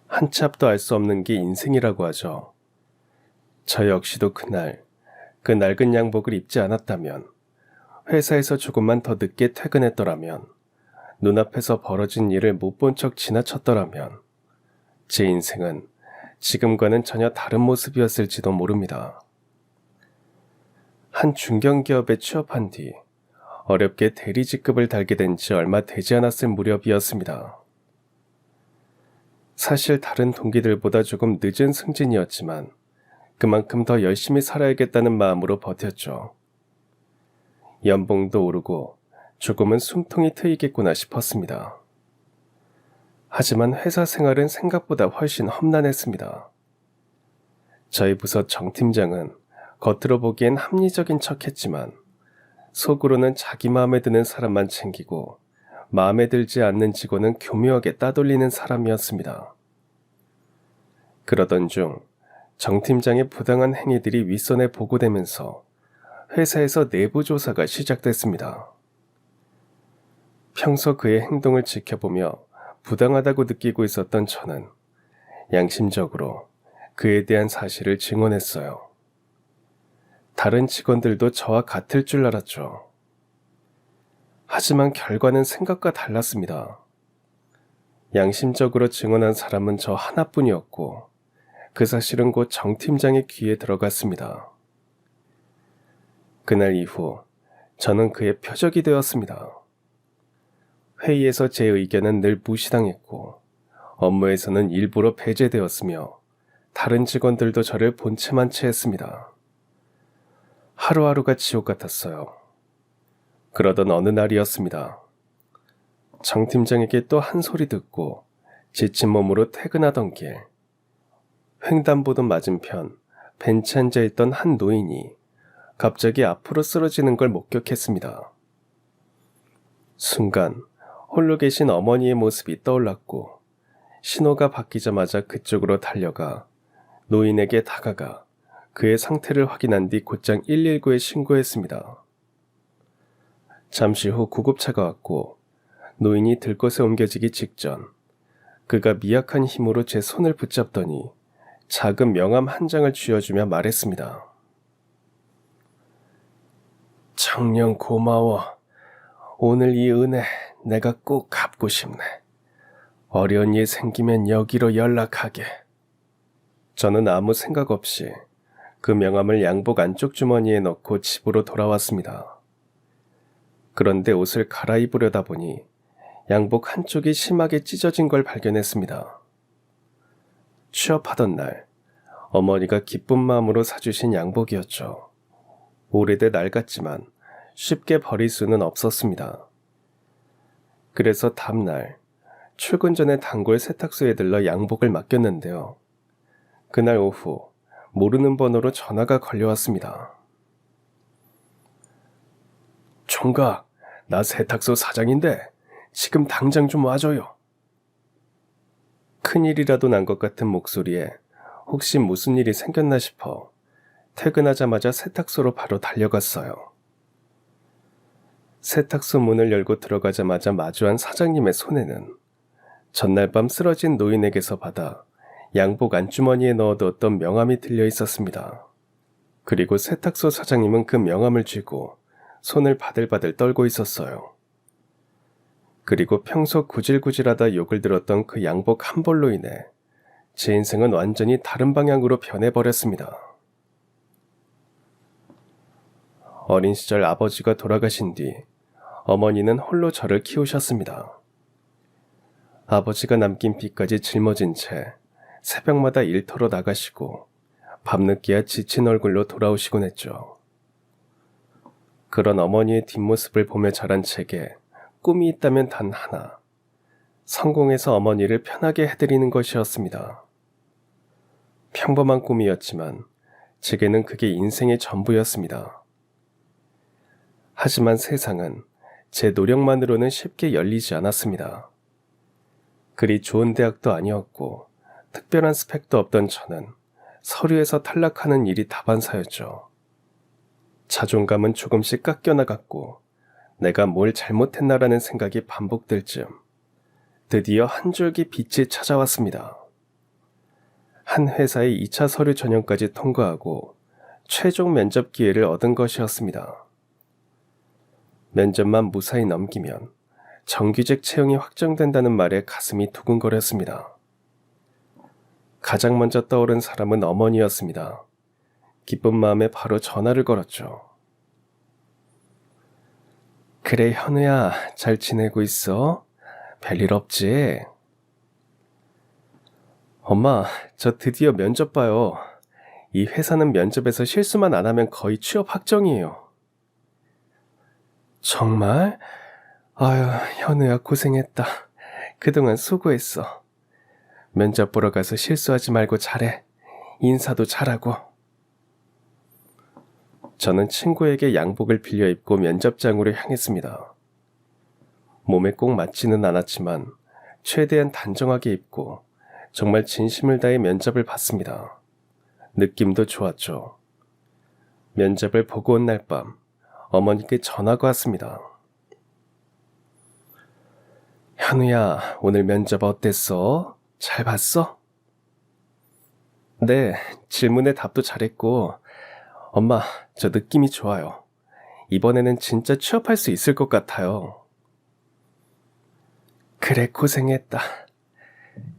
한치 앞도 알 수 없는 게 인생이라고 하죠. 저 역시도 그날 그 낡은 양복을 입지 않았다면, 회사에서 조금만 더 늦게 퇴근했더라면, 눈앞에서 벌어진 일을 못 본 척 지나쳤더라면 제 인생은 지금과는 전혀 다른 모습이었을지도 모릅니다. 한 중견기업에 취업한 뒤 어렵게 대리 직급을 달게 된 지 얼마 되지 않았을 무렵이었습니다. 사실 다른 동기들보다 조금 늦은 승진이었지만 그만큼 더 열심히 살아야겠다는 마음으로 버텼죠. 연봉도 오르고 조금은 숨통이 트이겠구나 싶었습니다. 하지만 회사 생활은 생각보다 훨씬 험난했습니다. 저희 부서 정 팀장은 겉으로 보기엔 합리적인 척했지만 속으로는 자기 마음에 드는 사람만 챙기고 마음에 들지 않는 직원은 교묘하게 따돌리는 사람이었습니다. 그러던 중 정 팀장의 부당한 행위들이 윗선에 보고되면서 회사에서 내부 조사가 시작됐습니다. 평소 그의 행동을 지켜보며 부당하다고 느끼고 있었던 저는 양심적으로 그에 대한 사실을 증언했어요. 다른 직원들도 저와 같을 줄 알았죠. 하지만 결과는 생각과 달랐습니다. 양심적으로 증언한 사람은 저 하나뿐이었고 그 사실은 곧 정 팀장의 귀에 들어갔습니다. 그날 이후 저는 그의 표적이 되었습니다. 회의에서 제 의견은 늘 무시당했고 업무에서는 일부러 배제되었으며 다른 직원들도 저를 본체만 채했습니다. 하루하루가 지옥 같았어요. 그러던 어느 날이었습니다. 정 팀장에게 또 한 소리 듣고 지친 몸으로 퇴근하던 길, 횡단보도 맞은편 벤치에 앉아있던 한 노인이 갑자기 앞으로 쓰러지는 걸 목격했습니다. 순간 홀로 계신 어머니의 모습이 떠올랐고 신호가 바뀌자마자 그쪽으로 달려가 노인에게 다가가 그의 상태를 확인한 뒤 곧장 119에 신고했습니다. 잠시 후 구급차가 왔고 노인이 들것에 옮겨지기 직전 그가 미약한 힘으로 제 손을 붙잡더니 작은 명함 한 장을 쥐어주며 말했습니다. 청년 고마워. 오늘 이 은혜 내가 꼭 갚고 싶네. 어려운 일 생기면 여기로 연락하게. 저는 아무 생각 없이 그 명함을 양복 안쪽 주머니에 넣고 집으로 돌아왔습니다. 그런데 옷을 갈아입으려다 보니 양복 한쪽이 심하게 찢어진 걸 발견했습니다. 취업하던 날 어머니가 기쁜 마음으로 사주신 양복이었죠. 오래돼 낡았지만 쉽게 버릴 수는 없었습니다. 그래서 다음날 출근 전에 단골 세탁소에 들러 양복을 맡겼는데요. 그날 오후 모르는 번호로 전화가 걸려왔습니다. 총각, 나 세탁소 사장인데 지금 당장 좀 와줘요. 큰일이라도 난 것 같은 목소리에 혹시 무슨 일이 생겼나 싶어 퇴근하자마자 세탁소로 바로 달려갔어요. 세탁소 문을 열고 들어가자마자 마주한 사장님의 손에는 전날 밤 쓰러진 노인에게서 받아 양복 안주머니에 넣어두었던 명함이 들려 있었습니다. 그리고 세탁소 사장님은 그 명함을 쥐고 손을 바들바들 떨고 있었어요. 그리고 평소 구질구질하다 욕을 들었던 그 양복 한 벌로 인해 제 인생은 완전히 다른 방향으로 변해버렸습니다. 어린 시절 아버지가 돌아가신 뒤 어머니는 홀로 저를 키우셨습니다. 아버지가 남긴 빚까지 짊어진 채 새벽마다 일터로 나가시고 밤늦게야 지친 얼굴로 돌아오시곤 했죠. 그런 어머니의 뒷모습을 보며 자란 제게 꿈이 있다면 단 하나, 성공해서 어머니를 편하게 해드리는 것이었습니다. 평범한 꿈이었지만 제게는 그게 인생의 전부였습니다. 하지만 세상은 제 노력만으로는 쉽게 열리지 않았습니다. 그리 좋은 대학도 아니었고 특별한 스펙도 없던 저는 서류에서 탈락하는 일이 다반사였죠. 자존감은 조금씩 깎여나갔고 내가 뭘 잘못했나라는 생각이 반복될 즈음 드디어 한 줄기 빛이 찾아왔습니다. 한 회사의 2차 서류 전형까지 통과하고 최종 면접 기회를 얻은 것이었습니다. 면접만 무사히 넘기면 정규직 채용이 확정된다는 말에 가슴이 두근거렸습니다. 가장 먼저 떠오른 사람은 어머니였습니다. 기쁜 마음에 바로 전화를 걸었죠. 그래, 현우야, 잘 지내고 있어? 별일 없지? 엄마, 저 드디어 면접 봐요. 이 회사는 면접에서 실수만 안 하면 거의 취업 확정이에요. 정말? 아유, 현우야, 고생했다. 그동안 수고했어. 면접 보러 가서 실수하지 말고 잘해. 인사도 잘하고. 저는 친구에게 양복을 빌려 입고 면접장으로 향했습니다. 몸에 꼭 맞지는 않았지만 최대한 단정하게 입고 정말 진심을 다해 면접을 봤습니다. 느낌도 좋았죠. 면접을 보고 온 날 밤 어머니께 전화가 왔습니다. 현우야, 오늘 면접 어땠어? 잘 봤어? 네, 질문에 답도 잘했고 엄마, 저 느낌이 좋아요. 이번에는 진짜 취업할 수 있을 것 같아요. 그래, 고생했다.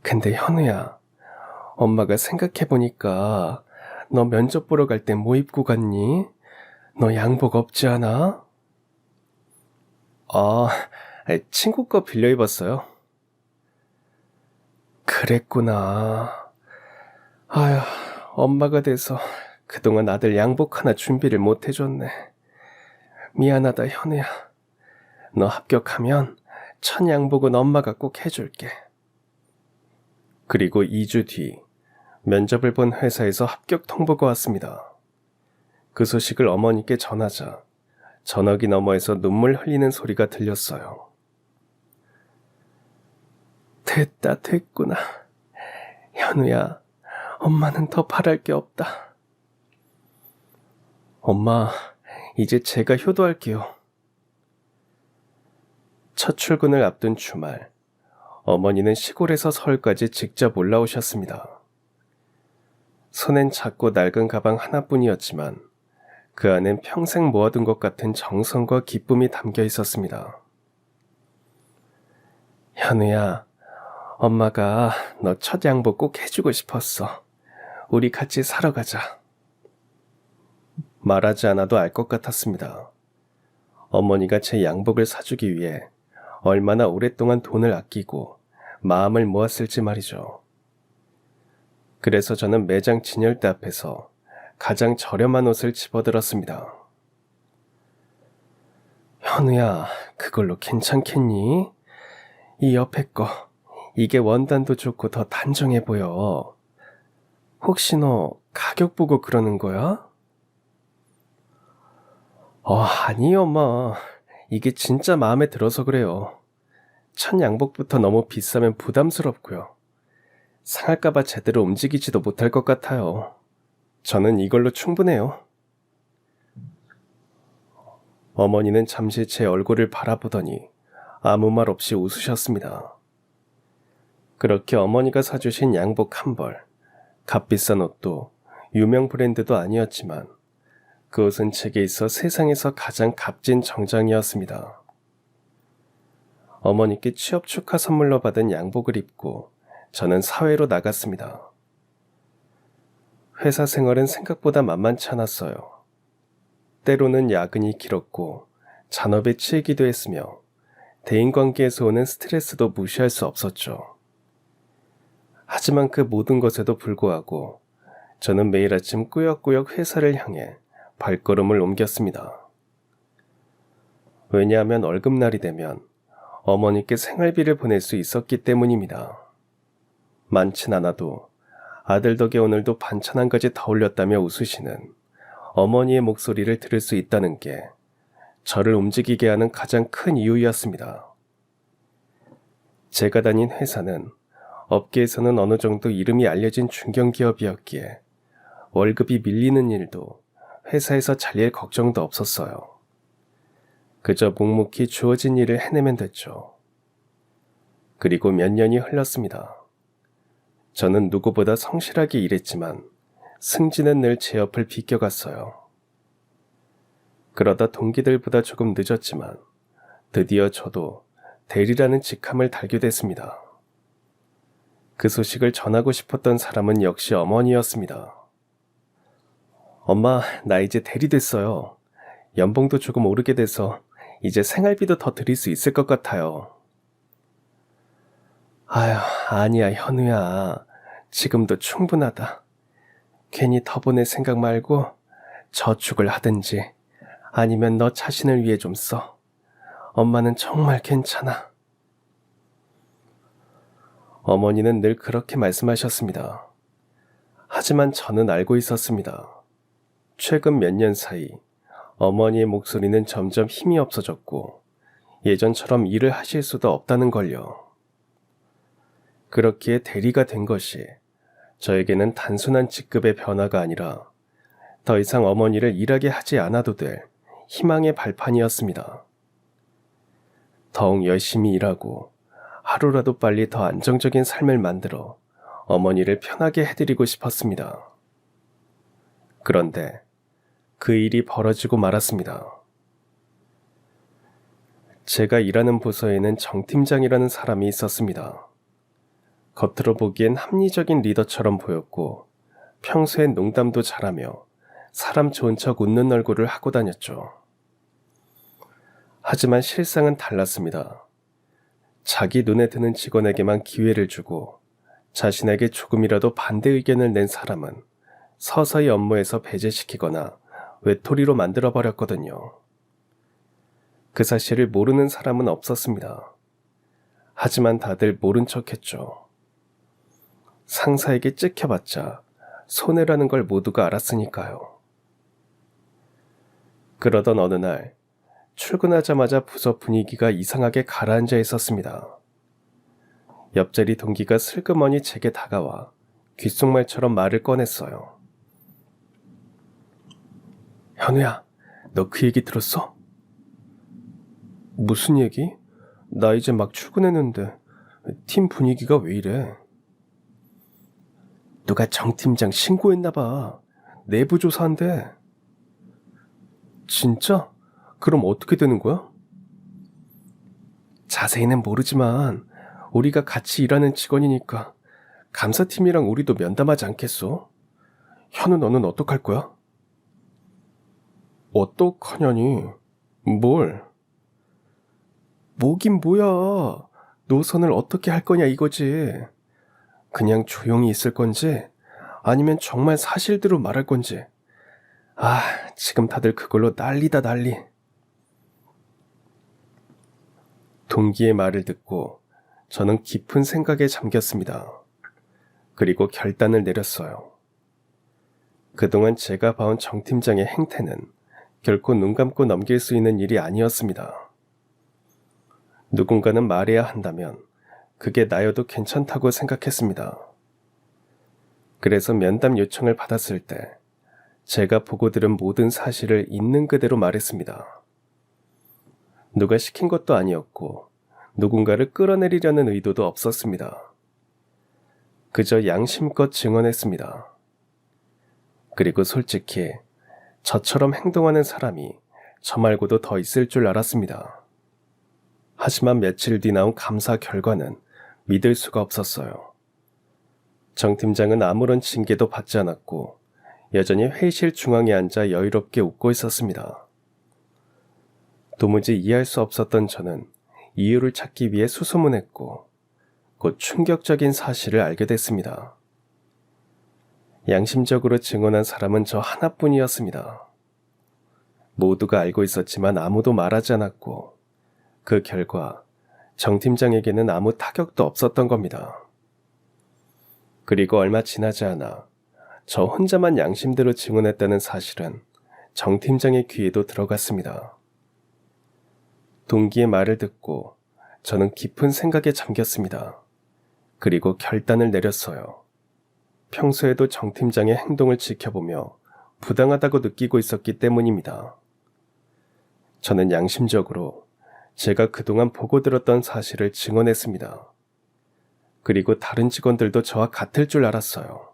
근데 현우야, 엄마가 생각해보니까 너 면접 보러 갈 때 뭐 입고 갔니? 너 양복 없지 않아? 아, 친구 거 빌려 입었어요. 그랬구나. 아휴, 엄마가 돼서 그동안 아들 양복 하나 준비를 못 해줬네. 미안하다, 현우야. 너 합격하면 첫 양복은 엄마가 꼭 해줄게. 그리고 2주 뒤 면접을 본 회사에서 합격 통보가 왔습니다. 그 소식을 어머니께 전하자 전화기 너머에서 눈물 흘리는 소리가 들렸어요. 됐구나. 현우야, 엄마는 더 바랄 게 없다. 엄마, 이제 제가 효도할게요. 첫 출근을 앞둔 주말, 어머니는 시골에서 서울까지 직접 올라오셨습니다. 손엔 작고 낡은 가방 하나뿐이었지만 그 안엔 평생 모아둔 것 같은 정성과 기쁨이 담겨 있었습니다. 현우야, 엄마가 너 첫 양복 꼭 해주고 싶었어. 우리 같이 사러 가자. 말하지 않아도 알 것 같았습니다. 어머니가 제 양복을 사주기 위해 얼마나 오랫동안 돈을 아끼고 마음을 모았을지 말이죠. 그래서 저는 매장 진열대 앞에서 가장 저렴한 옷을 집어들었습니다. 현우야, 그걸로 괜찮겠니? 이 옆에 거, 이게 원단도 좋고 더 단정해 보여. 혹시 너 가격 보고 그러는 거야? 아니요, 엄마. 이게 진짜 마음에 들어서 그래요. 첫 양복부터 너무 비싸면 부담스럽고요. 상할까봐 제대로 움직이지도 못할 것 같아요. 저는 이걸로 충분해요. 어머니는 잠시 제 얼굴을 바라보더니 아무 말 없이 웃으셨습니다. 그렇게 어머니가 사주신 양복 한 벌, 값비싼 옷도 유명 브랜드도 아니었지만 그 옷은 제게 있어 세상에서 가장 값진 정장이었습니다. 어머니께 취업 축하 선물로 받은 양복을 입고 저는 사회로 나갔습니다. 회사 생활은 생각보다 만만치 않았어요. 때로는 야근이 길었고 잔업에 치이기도 했으며 대인관계에서 오는 스트레스도 무시할 수 없었죠. 하지만 그 모든 것에도 불구하고 저는 매일 아침 꾸역꾸역 회사를 향해 발걸음을 옮겼습니다. 왜냐하면 월급날이 되면 어머니께 생활비를 보낼 수 있었기 때문입니다. 많진 않아도 아들 덕에 오늘도 반찬 한 가지 더 올렸다며 웃으시는 어머니의 목소리를 들을 수 있다는 게 저를 움직이게 하는 가장 큰 이유였습니다. 제가 다닌 회사는 업계에서는 어느 정도 이름이 알려진 중견기업이었기에 월급이 밀리는 일도 회사에서 잘릴 걱정도 없었어요. 그저 묵묵히 주어진 일을 해내면 됐죠. 그리고 몇 년이 흘렀습니다. 저는 누구보다 성실하게 일했지만 승진은 늘 제 옆을 비껴갔어요. 그러다 동기들보다 조금 늦었지만 드디어 저도 대리라는 직함을 달게 됐습니다. 그 소식을 전하고 싶었던 사람은 역시 어머니였습니다. 엄마, 나 이제 대리 됐어요. 연봉도 조금 오르게 돼서 이제 생활비도 더 드릴 수 있을 것 같아요. 아휴, 아니야, 현우야. 지금도 충분하다. 괜히 더 보낼 생각 말고 저축을 하든지 아니면 너 자신을 위해 좀 써. 엄마는 정말 괜찮아. 어머니는 늘 그렇게 말씀하셨습니다. 하지만 저는 알고 있었습니다. 최근 몇 년 사이 어머니의 목소리는 점점 힘이 없어졌고 예전처럼 일을 하실 수도 없다는 걸요. 그렇기에 대리가 된 것이 저에게는 단순한 직급의 변화가 아니라 더 이상 어머니를 일하게 하지 않아도 될 희망의 발판이었습니다. 더욱 열심히 일하고 하루라도 빨리 더 안정적인 삶을 만들어 어머니를 편하게 해드리고 싶었습니다. 그런데 그 일이 벌어지고 말았습니다. 제가 일하는 부서에는 정 팀장이라는 사람이 있었습니다. 겉으로 보기엔 합리적인 리더처럼 보였고 평소엔 농담도 잘하며 사람 좋은 척 웃는 얼굴을 하고 다녔죠. 하지만 실상은 달랐습니다. 자기 눈에 드는 직원에게만 기회를 주고 자신에게 조금이라도 반대 의견을 낸 사람은 서서히 업무에서 배제시키거나 외톨이로 만들어버렸거든요. 그 사실을 모르는 사람은 없었습니다. 하지만 다들 모른 척했죠. 상사에게 찍혀봤자 손해라는 걸 모두가 알았으니까요. 그러던 어느 날 출근하자마자 부서 분위기가 이상하게 가라앉아 있었습니다. 옆자리 동기가 슬그머니 제게 다가와 귓속말처럼 말을 꺼냈어요. 현우야, 너 그 얘기 들었어? 무슨 얘기? 나 이제 막 출근했는데 팀 분위기가 왜 이래? 누가 정 팀장 신고했나봐. 내부 조사한대. 진짜? 그럼 어떻게 되는 거야? 자세히는 모르지만 우리가 같이 일하는 직원이니까 감사팀이랑 우리도 면담하지 않겠어? 현우 너는 어떡할 거야? 어떡하냐니? 뭘? 뭐긴 뭐야. 노선을 어떻게 할 거냐 이거지. 그냥 조용히 있을 건지 아니면 정말 사실대로 말할 건지. 아, 지금 다들 그걸로 난리다 난리. 동기의 말을 듣고 저는 깊은 생각에 잠겼습니다. 그리고 결단을 내렸어요. 그동안 제가 봐온 정 팀장의 행태는 결코 눈 감고 넘길 수 있는 일이 아니었습니다. 누군가는 말해야 한다면 그게 나여도 괜찮다고 생각했습니다. 그래서 면담 요청을 받았을 때 제가 보고 들은 모든 사실을 있는 그대로 말했습니다. 누가 시킨 것도 아니었고 누군가를 끌어내리려는 의도도 없었습니다. 그저 양심껏 증언했습니다. 그리고 솔직히 저처럼 행동하는 사람이 저 말고도 더 있을 줄 알았습니다. 하지만 며칠 뒤 나온 감사 결과는 믿을 수가 없었어요. 정 팀장은 아무런 징계도 받지 않았고 여전히 회의실 중앙에 앉아 여유롭게 웃고 있었습니다. 도무지 이해할 수 없었던 저는 이유를 찾기 위해 수소문했고 곧 충격적인 사실을 알게 됐습니다. 양심적으로 증언한 사람은 저 하나뿐이었습니다. 모두가 알고 있었지만 아무도 말하지 않았고 그 결과 정 팀장에게는 아무 타격도 없었던 겁니다. 그리고 얼마 지나지 않아 저 혼자만 양심대로 증언했다는 사실은 정 팀장의 귀에도 들어갔습니다. 동기의 말을 듣고 저는 깊은 생각에 잠겼습니다. 그리고 결단을 내렸어요. 평소에도 정 팀장의 행동을 지켜보며 부당하다고 느끼고 있었기 때문입니다. 저는 양심적으로 제가 그동안 보고 들었던 사실을 증언했습니다. 그리고 다른 직원들도 저와 같을 줄 알았어요.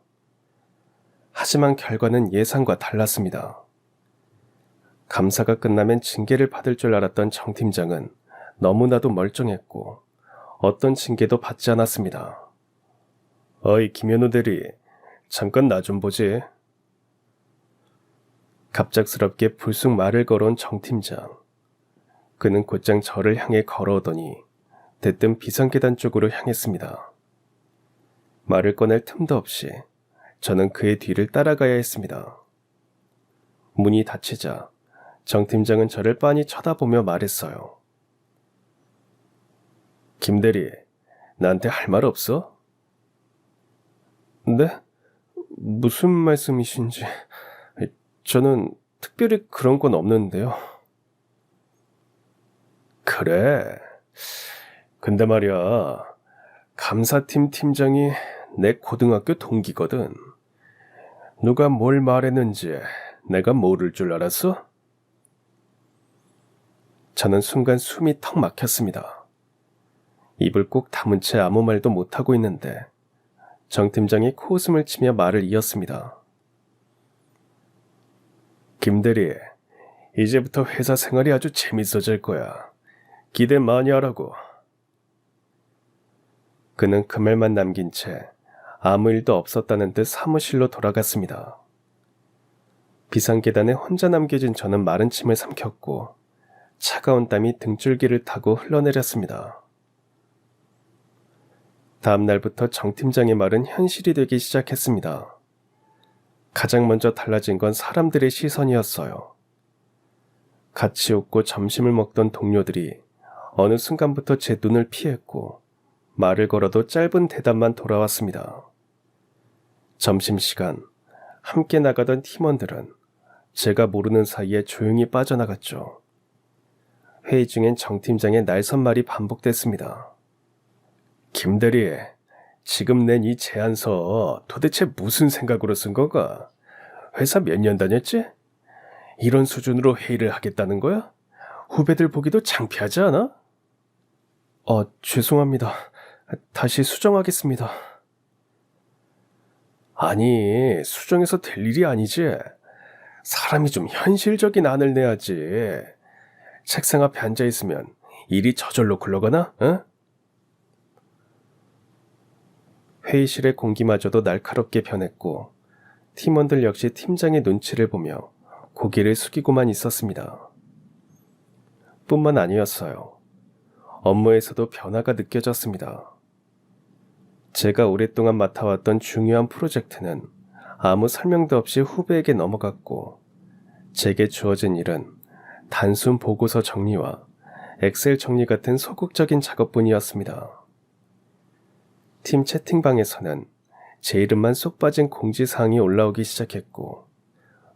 하지만 결과는 예상과 달랐습니다. 감사가 끝나면 징계를 받을 줄 알았던 정 팀장은 너무나도 멀쩡했고 어떤 징계도 받지 않았습니다. 어이 김현우 대리, 잠깐 나 좀 보지. 갑작스럽게 불쑥 말을 걸어온 정 팀장. 그는 곧장 저를 향해 걸어오더니 대뜸 비상계단 쪽으로 향했습니다. 말을 꺼낼 틈도 없이 저는 그의 뒤를 따라가야 했습니다. 문이 닫히자 정 팀장은 저를 빤히 쳐다보며 말했어요. 김 대리, 나한테 할 말 없어? 네? 무슨 말씀이신지. 저는 특별히 그런 건 없는데요. 그래. 근데 말이야, 감사팀 팀장이 내 고등학교 동기거든. 누가 뭘 말했는지 내가 모를 줄 알았어? 저는 순간 숨이 턱 막혔습니다. 입을 꼭 다문 채 아무 말도 못하고 있는데 정 팀장이 코웃음을 치며 말을 이었습니다. 김대리, 이제부터 회사 생활이 아주 재밌어질 거야. 기대 많이 하라고. 그는 그 말만 남긴 채 아무 일도 없었다는 듯 사무실로 돌아갔습니다. 비상계단에 혼자 남겨진 저는 마른 침을 삼켰고 차가운 땀이 등줄기를 타고 흘러내렸습니다. 다음 날부터 정 팀장의 말은 현실이 되기 시작했습니다. 가장 먼저 달라진 건 사람들의 시선이었어요. 같이 웃고 점심을 먹던 동료들이 어느 순간부터 제 눈을 피했고 말을 걸어도 짧은 대답만 돌아왔습니다. 점심시간 함께 나가던 팀원들은 제가 모르는 사이에 조용히 빠져나갔죠. 회의 중엔 정 팀장의 날선 말이 반복됐습니다. 김대리, 지금 낸 이 제안서 도대체 무슨 생각으로 쓴 거가? 회사 몇 년 다녔지? 이런 수준으로 회의를 하겠다는 거야? 후배들 보기도 창피하지 않아? 죄송합니다. 다시 수정하겠습니다. 아니, 수정해서 될 일이 아니지. 사람이 좀 현실적인 안을 내야지. 책상 앞에 앉아있으면 일이 저절로 굴러가나? 어? 회의실의 공기마저도 날카롭게 변했고 팀원들 역시 팀장의 눈치를 보며 고개를 숙이고만 있었습니다. 뿐만 아니었어요. 업무에서도 변화가 느껴졌습니다. 제가 오랫동안 맡아왔던 중요한 프로젝트는 아무 설명도 없이 후배에게 넘어갔고 제게 주어진 일은 단순 보고서 정리와 엑셀 정리 같은 소극적인 작업뿐이었습니다. 팀 채팅방에서는 제 이름만 쏙 빠진 공지사항이 올라오기 시작했고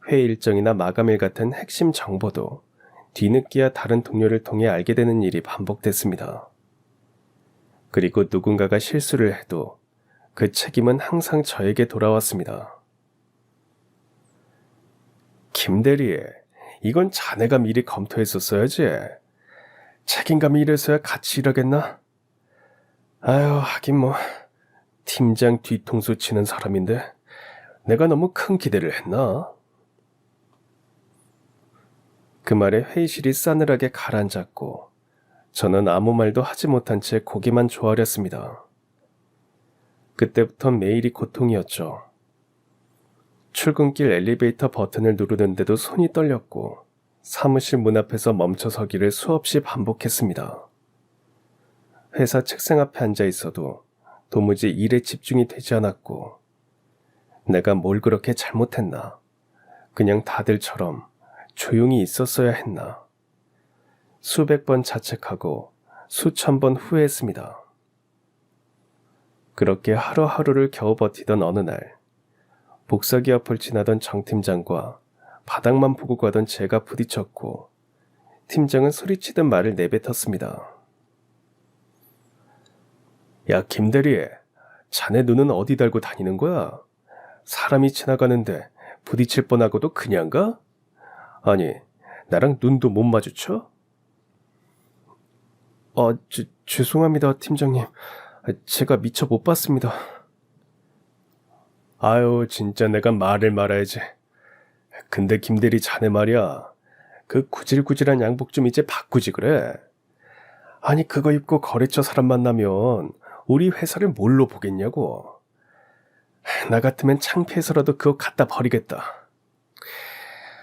회의 일정이나 마감일 같은 핵심 정보도 뒤늦게야 다른 동료를 통해 알게 되는 일이 반복됐습니다. 그리고 누군가가 실수를 해도 그 책임은 항상 저에게 돌아왔습니다. 김대리, 이건 자네가 미리 검토했었어야지. 책임감이 이래서야 같이 일하겠나? 아유, 하긴 뭐 팀장 뒤통수 치는 사람인데 내가 너무 큰 기대를 했나? 그 말에 회의실이 싸늘하게 가라앉았고 저는 아무 말도 하지 못한 채 고개만 조아렸습니다. 그때부터 매일이 고통이었죠. 출근길 엘리베이터 버튼을 누르는데도 손이 떨렸고 사무실 문 앞에서 멈춰서기를 수없이 반복했습니다. 회사 책상 앞에 앉아 있어도 도무지 일에 집중이 되지 않았고 내가 뭘 그렇게 잘못했나? 그냥 다들처럼 조용히 있었어야 했나? 수백 번 자책하고 수천 번 후회했습니다. 그렇게 하루하루를 겨우 버티던 어느 날 복사기 앞을 지나던 정 팀장과 바닥만 보고 가던 제가 부딪혔고 팀장은 소리치듯 말을 내뱉었습니다. 야, 김대리, 자네 눈은 어디 달고 다니는 거야? 사람이 지나가는데 부딪힐 뻔하고도 그냥 가? 아니, 나랑 눈도 못 마주쳐? 죄송합니다, 팀장님. 제가 미처 못 봤습니다. 아유, 진짜 내가 말을 말아야지. 근데 김대리 자네 말이야. 그 구질구질한 양복 좀 이제 바꾸지 그래. 아니 그거 입고 거래처 사람 만나면 우리 회사를 뭘로 보겠냐고. 나 같으면 창피해서라도 그거 갖다 버리겠다.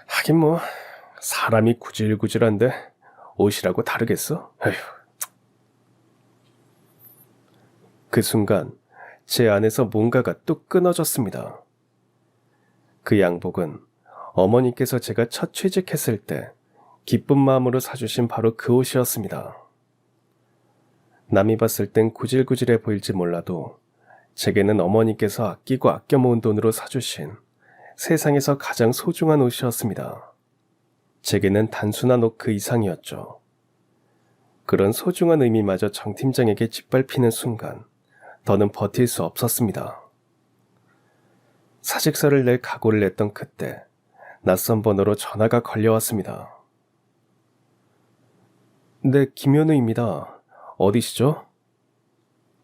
하긴 뭐 사람이 구질구질한데 옷이라고 다르겠어? 에휴. 그 순간 제 안에서 뭔가가 뚝 끊어졌습니다. 그 양복은 어머니께서 제가 첫 취직했을 때 기쁜 마음으로 사주신 바로 그 옷이었습니다. 남이 봤을 땐 구질구질해 보일지 몰라도 제게는 어머니께서 아끼고 아껴 모은 돈으로 사주신 세상에서 가장 소중한 옷이었습니다. 제게는 단순한 옷 그 이상이었죠. 그런 소중한 의미마저 정 팀장에게 짓밟히는 순간 더는 버틸 수 없었습니다. 사직서를 낼 각오를 했던 그때 낯선 번호로 전화가 걸려왔습니다. 네, 김현우입니다. 어디시죠?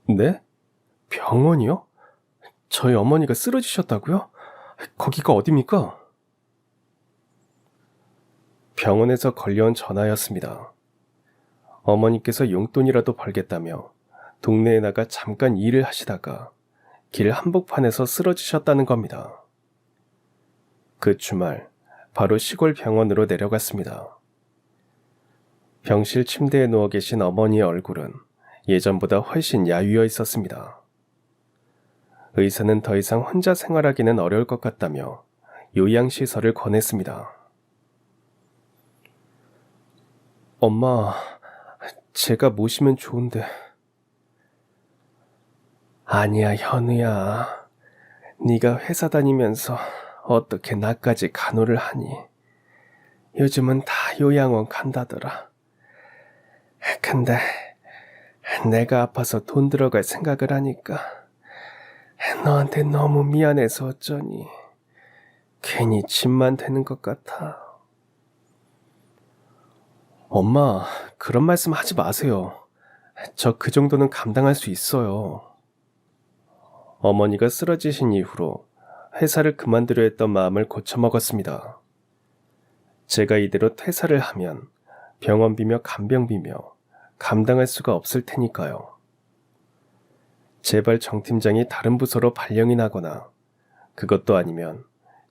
네? 병원이요? 저희 어머니가 쓰러지셨다고요? 거기가 어디입니까? 병원에서 걸려온 전화였습니다. 어머니께서 용돈이라도 벌겠다며 동네에 나가 잠깐 일을 하시다가 길 한복판에서 쓰러지셨다는 겁니다. 그 주말 바로 시골 병원으로 내려갔습니다. 병실 침대에 누워 계신 어머니의 얼굴은 예전보다 훨씬 야위어 있었습니다. 의사는 더 이상 혼자 생활하기는 어려울 것 같다며 요양시설을 권했습니다. 엄마, 제가 모시면 좋은데. 아니야, 현우야. 네가 회사 다니면서 어떻게 나까지 간호를 하니? 요즘은 다 요양원 간다더라. 근데 내가 아파서 돈 들어갈 생각을 하니까 너한테 너무 미안해서 어쩌니. 괜히 짐만 되는 것 같아. 엄마, 그런 말씀 하지 마세요. 저 그 정도는 감당할 수 있어요. 어머니가 쓰러지신 이후로 회사를 그만두려 했던 마음을 고쳐먹었습니다. 제가 이대로 퇴사를 하면 병원비며 간병비며 감당할 수가 없을 테니까요. 제발 정 팀장이 다른 부서로 발령이 나거나 그것도 아니면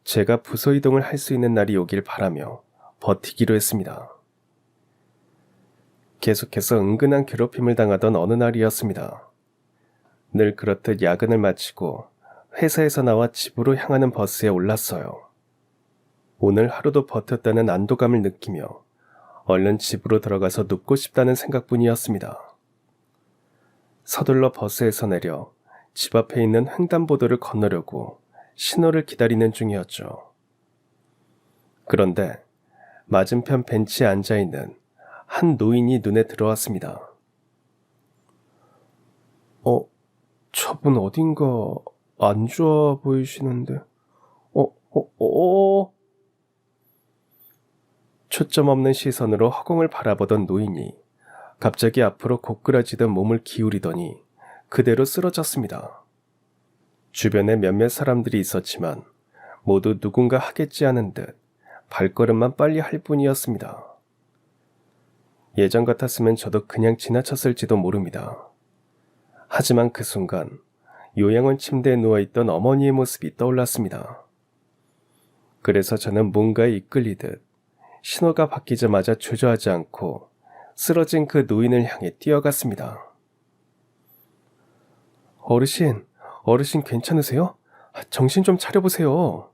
제가 부서 이동을 할 수 있는 날이 오길 바라며 버티기로 했습니다. 계속해서 은근한 괴롭힘을 당하던 어느 날이었습니다. 늘 그렇듯 야근을 마치고 회사에서 나와 집으로 향하는 버스에 올랐어요. 오늘 하루도 버텼다는 안도감을 느끼며 얼른 집으로 들어가서 눕고 싶다는 생각뿐이었습니다. 서둘러 버스에서 내려 집 앞에 있는 횡단보도를 건너려고 신호를 기다리는 중이었죠. 그런데 맞은편 벤치에 앉아있는 한 노인이 눈에 들어왔습니다. 저분 어딘가 안 좋아 보이시는데. 초점 없는 시선으로 허공을 바라보던 노인이 갑자기 앞으로 고꾸라지던 몸을 기울이더니 그대로 쓰러졌습니다. 주변에 몇몇 사람들이 있었지만 모두 누군가 하겠지 하는 듯 발걸음만 빨리 할 뿐이었습니다. 예전 같았으면 저도 그냥 지나쳤을지도 모릅니다. 하지만 그 순간 요양원 침대에 누워있던 어머니의 모습이 떠올랐습니다. 그래서 저는 뭔가에 이끌리듯 신호가 바뀌자마자 주저하지 않고 쓰러진 그 노인을 향해 뛰어갔습니다. 어르신 괜찮으세요? 정신 좀 차려보세요.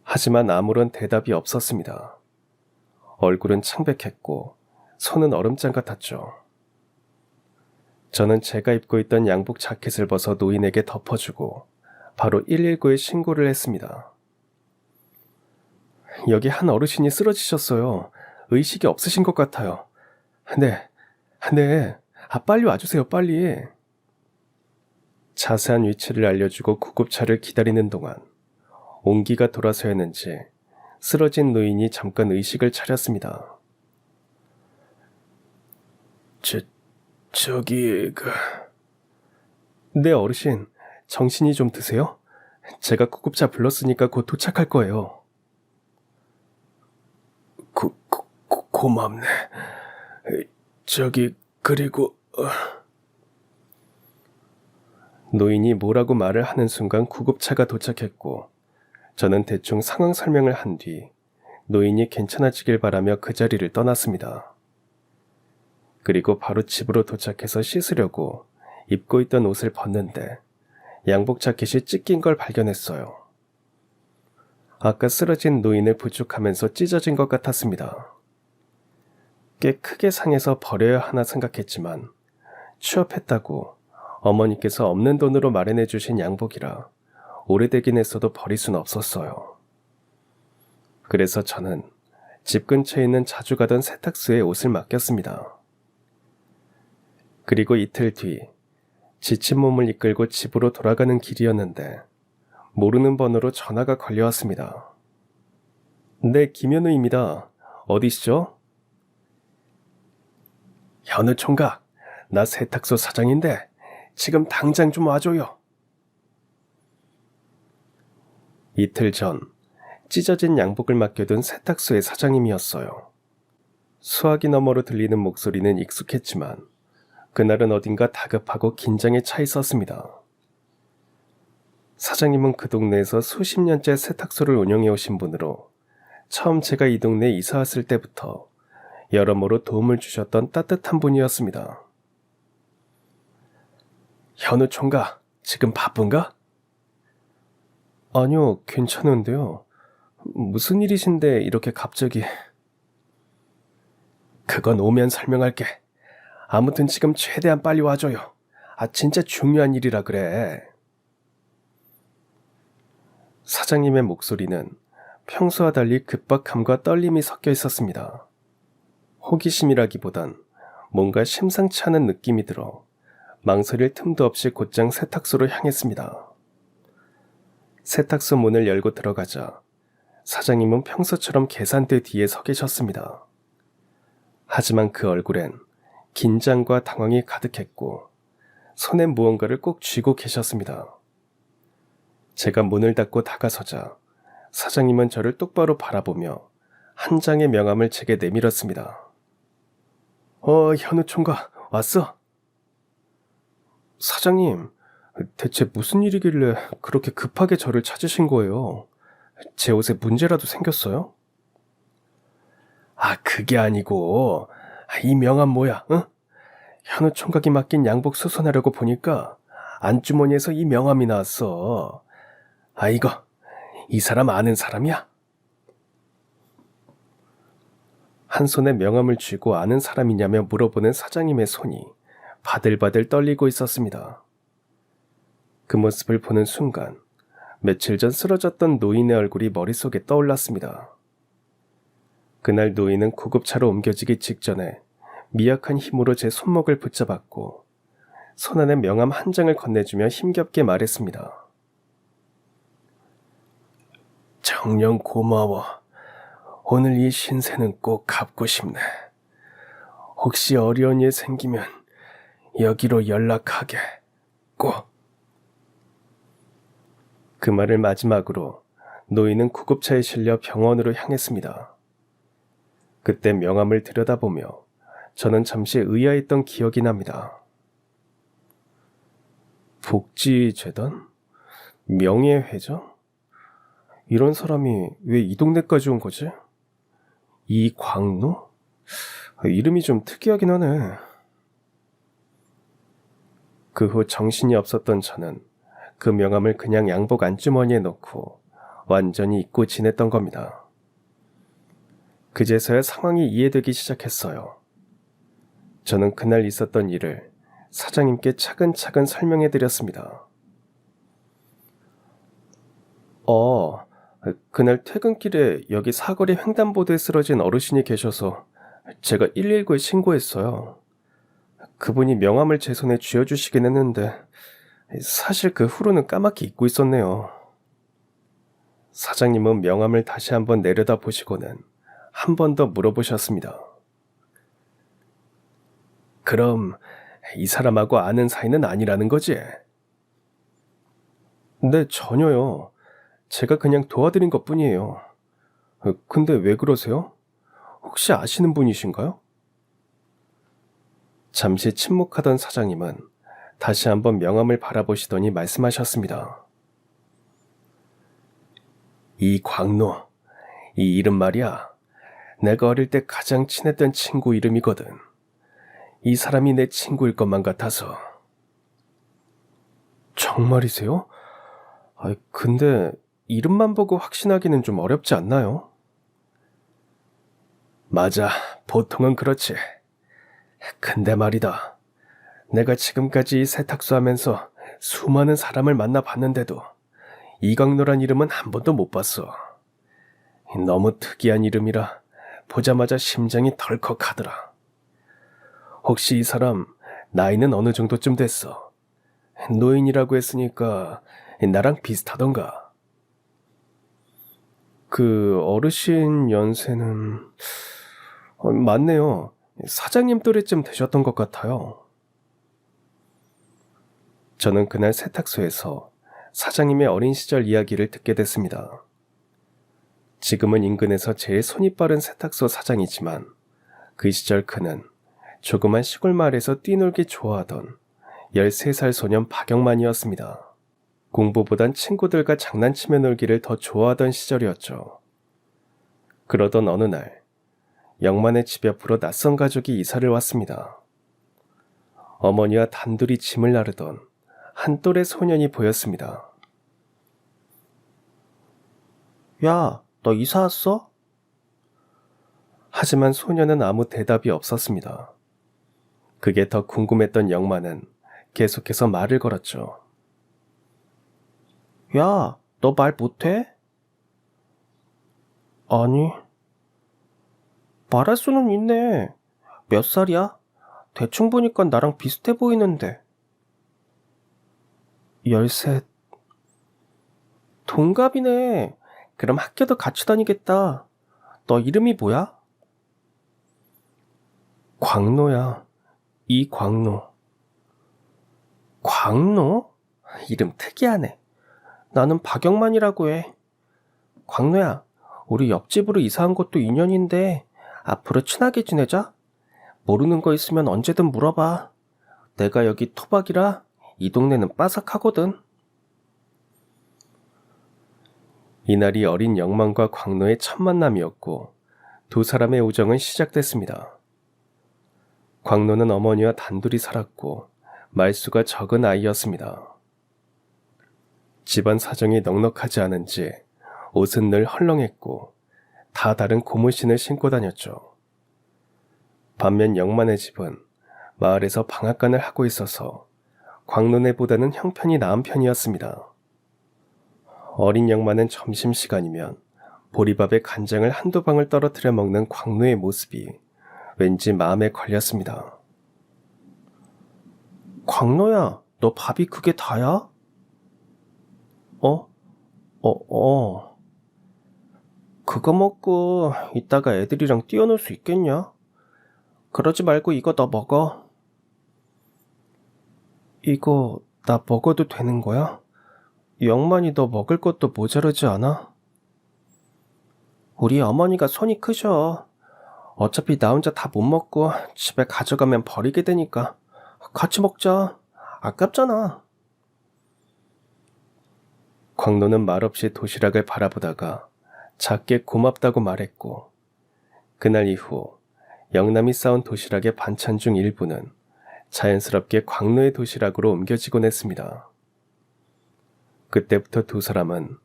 하지만 아무런 대답이 없었습니다. 얼굴은 창백했고 손은 얼음장 같았죠. 저는 제가 입고 있던 양복 자켓을 벗어 노인에게 덮어주고 바로 119에 신고를 했습니다. 여기 한 어르신이 쓰러지셨어요. 의식이 없으신 것 같아요. 네. 빨리 와주세요, 빨리. 자세한 위치를 알려주고 구급차를 기다리는 동안 온기가 돌아서였는지 쓰러진 노인이 잠깐 의식을 차렸습니다. 네, 어르신. 정신이 좀 드세요? 제가 구급차 불렀으니까 곧 도착할 거예요. 고맙네. 그리고... 노인이 뭐라고 말을 하는 순간 구급차가 도착했고, 저는 대충 상황 설명을 한 뒤 노인이 괜찮아지길 바라며 그 자리를 떠났습니다. 그리고 바로 집으로 도착해서 씻으려고 입고 있던 옷을 벗는데 양복 자켓이 찢긴 걸 발견했어요. 아까 쓰러진 노인을 부축하면서 찢어진 것 같았습니다. 꽤 크게 상해서 버려야 하나 생각했지만 취업했다고 어머니께서 없는 돈으로 마련해 주신 양복이라 오래되긴 했어도 버릴 순 없었어요. 그래서 저는 집 근처에 있는 자주 가던 세탁소에 옷을 맡겼습니다. 그리고 이틀 뒤 지친 몸을 이끌고 집으로 돌아가는 길이었는데 모르는 번호로 전화가 걸려왔습니다. 네, 김현우입니다. 어디시죠? 현우 총각, 나 세탁소 사장인데 지금 당장 좀 와줘요. 이틀 전 찢어진 양복을 맡겨둔 세탁소의 사장님이었어요. 수화기 너머로 들리는 목소리는 익숙했지만 그날은 어딘가 다급하고 긴장에 차 있었습니다. 사장님은 그 동네에서 수십 년째 세탁소를 운영해 오신 분으로 처음 제가 이 동네에 이사 왔을 때부터 여러모로 도움을 주셨던 따뜻한 분이었습니다. 현우 총각, 지금 바쁜가? 아니요, 괜찮은데요. 무슨 일이신데 이렇게 갑자기... 그건 오면 설명할게. 아무튼 지금 최대한 빨리 와줘요. 진짜 중요한 일이라 그래. 사장님의 목소리는 평소와 달리 급박함과 떨림이 섞여 있었습니다. 호기심이라기보단 뭔가 심상치 않은 느낌이 들어 망설일 틈도 없이 곧장 세탁소로 향했습니다. 세탁소 문을 열고 들어가자 사장님은 평소처럼 계산대 뒤에 서 계셨습니다. 하지만 그 얼굴엔 긴장과 당황이 가득했고 손에 무언가를 꼭 쥐고 계셨습니다. 제가 문을 닫고 다가서자 사장님은 저를 똑바로 바라보며 한 장의 명함을 제게 내밀었습니다. 현우 총각, 왔어? 사장님, 대체 무슨 일이길래 그렇게 급하게 저를 찾으신 거예요? 제 옷에 문제라도 생겼어요? 그게 아니고, 이 명함 뭐야, 응? 현우 총각이 맡긴 양복 수선하려고 보니까 안주머니에서 이 명함이 나왔어. 이거, 이 사람 아는 사람이야? 한 손에 명함을 쥐고 아는 사람이냐며 물어보는 사장님의 손이 바들바들 떨리고 있었습니다. 그 모습을 보는 순간 며칠 전 쓰러졌던 노인의 얼굴이 머릿속에 떠올랐습니다. 그날 노인은 구급차로 옮겨지기 직전에 미약한 힘으로 제 손목을 붙잡았고 손 안에 명함 한 장을 건네주며 힘겹게 말했습니다. 정녕 고마워. 오늘 이 신세는 꼭 갚고 싶네. 혹시 어려운 일 생기면 여기로 연락하게. 꼭. 그 말을 마지막으로 노인은 구급차에 실려 병원으로 향했습니다. 그때 명함을 들여다보며 저는 잠시 의아했던 기억이 납니다. 복지재단? 명예회장? 이런 사람이 왜 이 동네까지 온 거지? 이광로? 이름이 좀 특이하긴 하네. 그 후 정신이 없었던 저는 그 명함을 그냥 양복 안주머니에 넣고 완전히 잊고 지냈던 겁니다. 그제서야 상황이 이해되기 시작했어요. 저는 그날 있었던 일을 사장님께 차근차근 설명해 드렸습니다. 그날 퇴근길에 여기 사거리 횡단보도에 쓰러진 어르신이 계셔서 제가 119에 신고했어요. 그분이 명함을 제 손에 쥐어주시긴 했는데 사실 그 후로는 까맣게 잊고 있었네요. 사장님은 명함을 다시 한번 내려다 보시고는 한 번 더 물어보셨습니다. 그럼 이 사람하고 아는 사이는 아니라는 거지? 네, 전혀요. 제가 그냥 도와드린 것뿐이에요. 근데 왜 그러세요? 혹시 아시는 분이신가요? 잠시 침묵하던 사장님은 다시 한번 명함을 바라보시더니 말씀하셨습니다. 이 광노, 이 이름 말이야. 내가 어릴 때 가장 친했던 친구 이름이거든. 이 사람이 내 친구일 것만 같아서. 정말이세요? 근데 이름만 보고 확신하기는 좀 어렵지 않나요? 맞아, 보통은 그렇지. 근데 말이다. 내가 지금까지 이 세탁소 하면서 수많은 사람을 만나봤는데도 이광노란 이름은 한 번도 못 봤어. 너무 특이한 이름이라 보자마자 심장이 덜컥하더라. 혹시 이 사람 나이는 어느 정도쯤 됐어? 노인이라고 했으니까 나랑 비슷하던가? 그 어르신 연세는 맞네요. 사장님 또래쯤 되셨던 것 같아요. 저는 그날 세탁소에서 사장님의 어린 시절 이야기를 듣게 됐습니다. 지금은 인근에서 제일 손이 빠른 세탁소 사장이지만 그 시절 그는 조그만 시골 마을에서 뛰놀기 좋아하던 13살 소년 박영만이었습니다. 공부보단 친구들과 장난치며 놀기를 더 좋아하던 시절이었죠. 그러던 어느 날 영만의 집 옆으로 낯선 가족이 이사를 왔습니다. 어머니와 단둘이 짐을 나르던 한 또래 소년이 보였습니다. 야, 너 이사 왔어? 하지만 소년은 아무 대답이 없었습니다. 그게 더 궁금했던 영만은 계속해서 말을 걸었죠. 야, 너 말 못해? 아니, 말할 수는 있네. 몇 살이야? 대충 보니까 나랑 비슷해 보이는데. 13. 동갑이네. 그럼 학교도 같이 다니겠다. 너 이름이 뭐야? 광노야. 이광노. 광노? 이름 특이하네. 나는 박영만이라고 해. 광노야, 우리 옆집으로 이사한 것도 2년인데 앞으로 친하게 지내자. 모르는 거 있으면 언제든 물어봐. 내가 여기 토박이라 이 동네는 빠삭하거든. 이날이 어린 영만과 광노의 첫 만남이었고 두 사람의 우정은 시작됐습니다. 광노는 어머니와 단둘이 살았고 말수가 적은 아이였습니다. 집안 사정이 넉넉하지 않은지 옷은 늘 헐렁했고 다 다른 고무신을 신고 다녔죠. 반면 영만의 집은 마을에서 방앗간을 하고 있어서 광노네보다는 형편이 나은 편이었습니다. 어린 영만은 점심시간이면 보리밥에 간장을 한두 방울 떨어뜨려 먹는 광노의 모습이 왠지 마음에 걸렸습니다. 광노야, 너 밥이 그게 다야? 그거 먹고 이따가 애들이랑 뛰어놀 수 있겠냐? 그러지 말고 이거 너 먹어. 이거 나 먹어도 되는 거야? 영만이 너 먹을 것도 모자르지 않아? 우리 어머니가 손이 크셔. 어차피 나 혼자 다 못 먹고 집에 가져가면 버리게 되니까 같이 먹자. 아깝잖아. 광노는 말없이 도시락을 바라보다가 작게 고맙다고 말했고 그날 이후 영남이 싸온 도시락의 반찬 중 일부는 자연스럽게 광노의 도시락으로 옮겨지곤 했습니다. 그때부터 두 사람은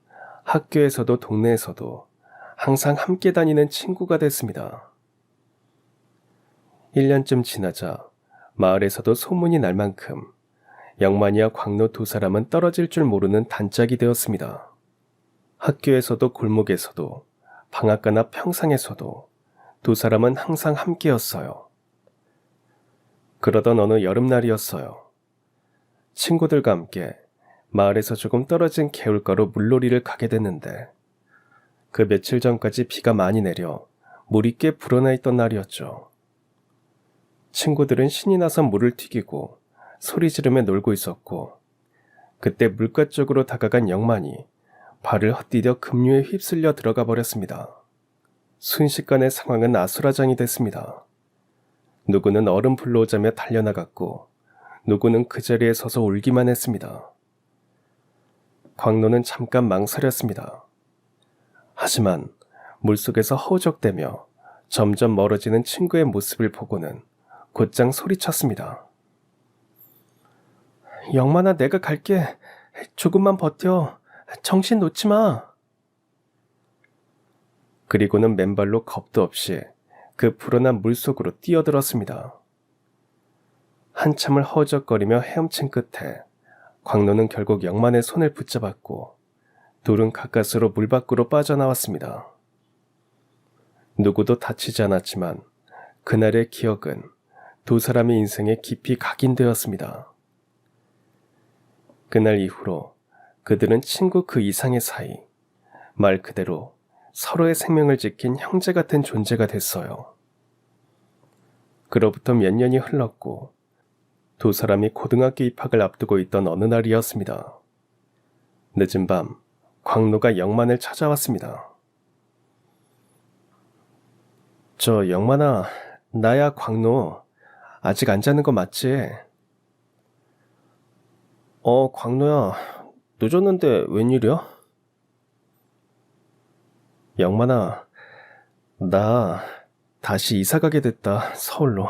학교에서도 동네에서도 항상 함께 다니는 친구가 됐습니다. 1년쯤 지나자 마을에서도 소문이 날 만큼 영만이와 광노 두 사람은 떨어질 줄 모르는 단짝이 되었습니다. 학교에서도 골목에서도 방앗가나 평상에서도 두 사람은 항상 함께였어요. 그러던 어느 여름날이었어요. 친구들과 함께 마을에서 조금 떨어진 개울가로 물놀이를 가게 됐는데 그 며칠 전까지 비가 많이 내려 물이 꽤 불어나 있던 날이었죠. 친구들은 신이 나서 물을 튀기고 소리 지르며 놀고 있었고, 그때 물가 쪽으로 다가간 영만이 발을 헛디뎌 급류에 휩쓸려 들어가 버렸습니다. 순식간에 상황은 아수라장이 됐습니다. 누구는 얼음 불러오자며 달려나갔고, 누구는 그 자리에 서서 울기만 했습니다. 광노는 잠깐 망설였습니다. 하지만 물속에서 허우적대며 점점 멀어지는 친구의 모습을 보고는 곧장 소리쳤습니다. 영만아, 내가 갈게. 조금만 버텨. 정신 놓지 마. 그리고는 맨발로 겁도 없이 그 불어난 물속으로 뛰어들었습니다. 한참을 허우적거리며 헤엄친 끝에 광노는 결국 영만의 손을 붙잡았고 둘은 가까스로 물 밖으로 빠져나왔습니다. 누구도 다치지 않았지만 그날의 기억은 두 사람의 인생에 깊이 각인되었습니다. 그날 이후로 그들은 친구 그 이상의 사이, 말 그대로 서로의 생명을 지킨 형제 같은 존재가 됐어요. 그로부터 몇 년이 흘렀고 두 사람이 고등학교 입학을 앞두고 있던 어느 날이었습니다. 늦은 밤, 광노가 영만을 찾아왔습니다. 저 영만아, 나야 광노. 아직 안 자는 거 맞지? 광노야, 늦었는데 웬일이야? 영만아, 나 다시 이사 가게 됐다, 서울로.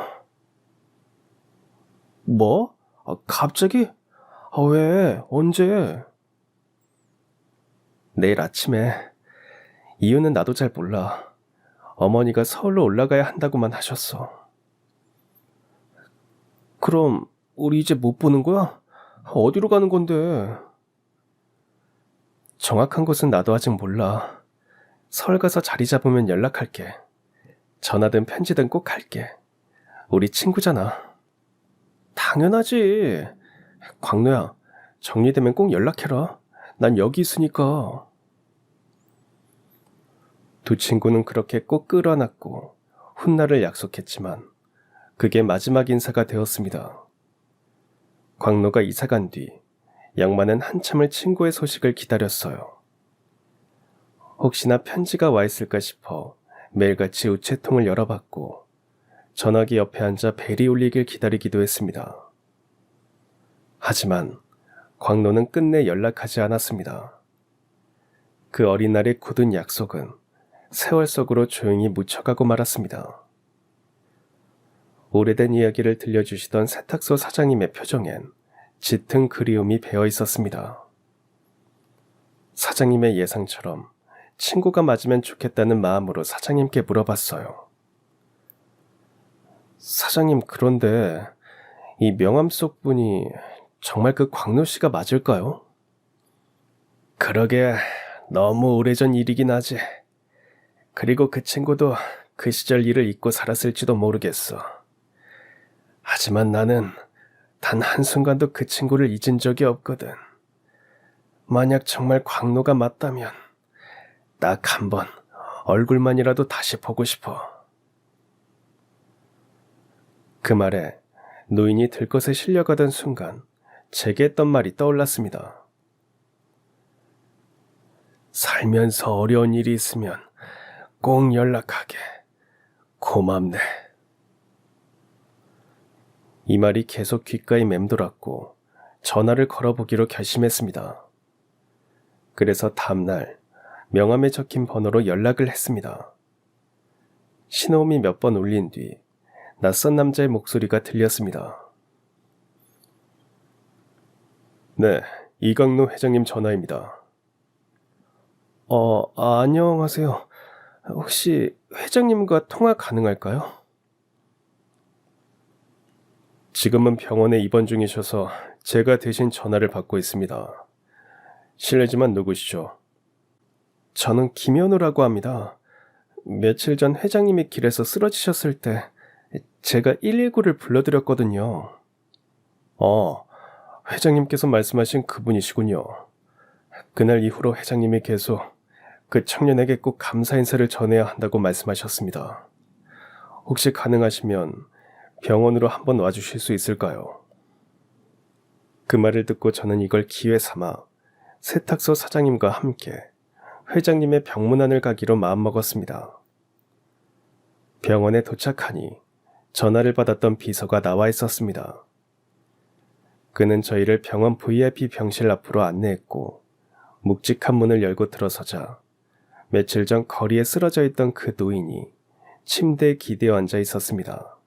뭐? 갑자기? 왜? 언제? 내일 아침에. 이유는 나도 잘 몰라. 어머니가 서울로 올라가야 한다고만 하셨어. 그럼 우리 이제 못 보는 거야? 어디로 가는 건데? 정확한 곳은 나도 아직 몰라. 서울 가서 자리 잡으면 연락할게. 전화든 편지든 꼭 할게. 우리 친구잖아. 당연하지. 광노야, 정리되면 꼭 연락해라. 난 여기 있으니까. 두 친구는 그렇게 꼭 끌어안았고 훗날을 약속했지만 그게 마지막 인사가 되었습니다. 광노가 이사간 뒤 영만은 한참을 친구의 소식을 기다렸어요. 혹시나 편지가 와 있을까 싶어 매일같이 우체통을 열어봤고 전화기 옆에 앉아 벨이 울리길 기다리기도 했습니다. 하지만 광노는 끝내 연락하지 않았습니다. 그 어린 날의 굳은 약속은 세월 속으로 조용히 묻혀가고 말았습니다. 오래된 이야기를 들려주시던 세탁소 사장님의 표정엔 짙은 그리움이 배어 있었습니다. 사장님의 예상처럼 친구가 맞으면 좋겠다는 마음으로 사장님께 물어봤어요. 사장님, 그런데 이 명함 속 분이 정말 그 광노 씨가 맞을까요? 그러게, 너무 오래전 일이긴 하지. 그리고 그 친구도 그 시절 일을 잊고 살았을지도 모르겠어. 하지만 나는 단 한순간도 그 친구를 잊은 적이 없거든. 만약 정말 광노가 맞다면 딱 한 번 얼굴만이라도 다시 보고 싶어. 그 말에 노인이 들것에 실려가던 순간 제게 했던 말이 떠올랐습니다. 살면서 어려운 일이 있으면 꼭 연락하게. 고맙네. 이 말이 계속 귓가에 맴돌았고 전화를 걸어보기로 결심했습니다. 그래서 다음날 명함에 적힌 번호로 연락을 했습니다. 신호음이 몇 번 울린 뒤 낯선 남자의 목소리가 들렸습니다. 네, 이광노 회장님 전화입니다. 안녕하세요. 혹시 회장님과 통화 가능할까요? 지금은 병원에 입원 중이셔서 제가 대신 전화를 받고 있습니다. 실례지만 누구시죠? 저는 김현우라고 합니다. 며칠 전 회장님이 길에서 쓰러지셨을 때 제가 119를 불러드렸거든요. 회장님께서 말씀하신 그분이시군요. 그날 이후로 회장님이 계속 그 청년에게 꼭 감사 인사를 전해야 한다고 말씀하셨습니다. 혹시 가능하시면 병원으로 한번 와주실 수 있을까요? 그 말을 듣고 저는 이걸 기회 삼아 세탁소 사장님과 함께 회장님의 병문안을 가기로 마음먹었습니다. 병원에 도착하니 전화를 받았던 비서가 나와 있었습니다. 그는 저희를 병원 VIP 병실 앞으로 안내했고 묵직한 문을 열고 들어서자 며칠 전 거리에 쓰러져 있던 그 노인이 침대에 기대어 앉아 있었습니다.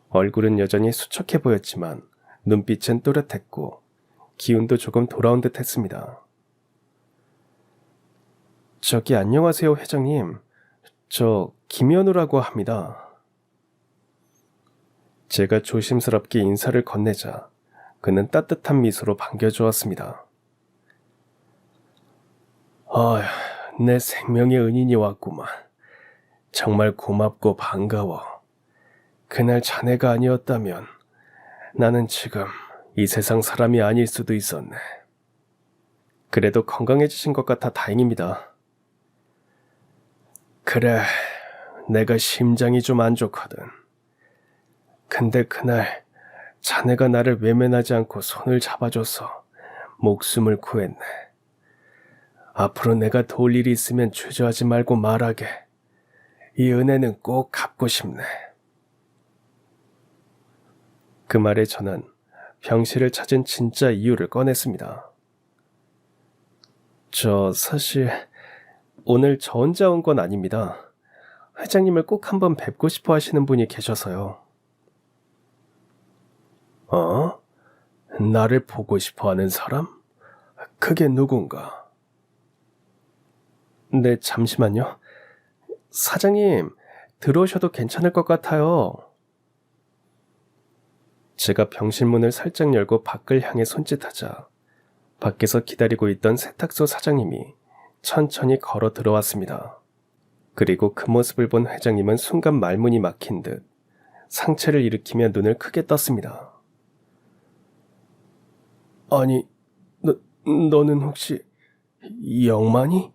얼굴은 여전히 수척해 보였지만 눈빛은 또렷했고 기운도 조금 돌아온 듯 했습니다. 저기 안녕하세요 회장님. 저 김현우라고 합니다. 제가 조심스럽게 인사를 건네자 그는 따뜻한 미소로 반겨주었습니다. 내 생명의 은인이 왔구만. 정말 고맙고 반가워. 그날 자네가 아니었다면 나는 지금 이 세상 사람이 아닐 수도 있었네. 그래도 건강해지신 것 같아 다행입니다. 그래, 내가 심장이 좀 안 좋거든. 근데 그날 자네가 나를 외면하지 않고 손을 잡아줘서 목숨을 구했네. 앞으로 내가 도울 일이 있으면 주저하지 말고 말하게. 이 은혜는 꼭 갚고 싶네. 그 말에 저는 병실을 찾은 진짜 이유를 꺼냈습니다. 저 사실 오늘 저 혼자 온 건 아닙니다. 회장님을 꼭 한번 뵙고 싶어 하시는 분이 계셔서요. 나를 보고 싶어 하는 사람? 그게 누군가? 네, 잠시만요. 사장님, 들어오셔도 괜찮을 것 같아요. 제가 병실 문을 살짝 열고 밖을 향해 손짓하자 밖에서 기다리고 있던 세탁소 사장님이 천천히 걸어 들어왔습니다. 그리고 그 모습을 본 회장님은 순간 말문이 막힌 듯 상체를 일으키며 눈을 크게 떴습니다. 아니, 너는 혹시 영만이?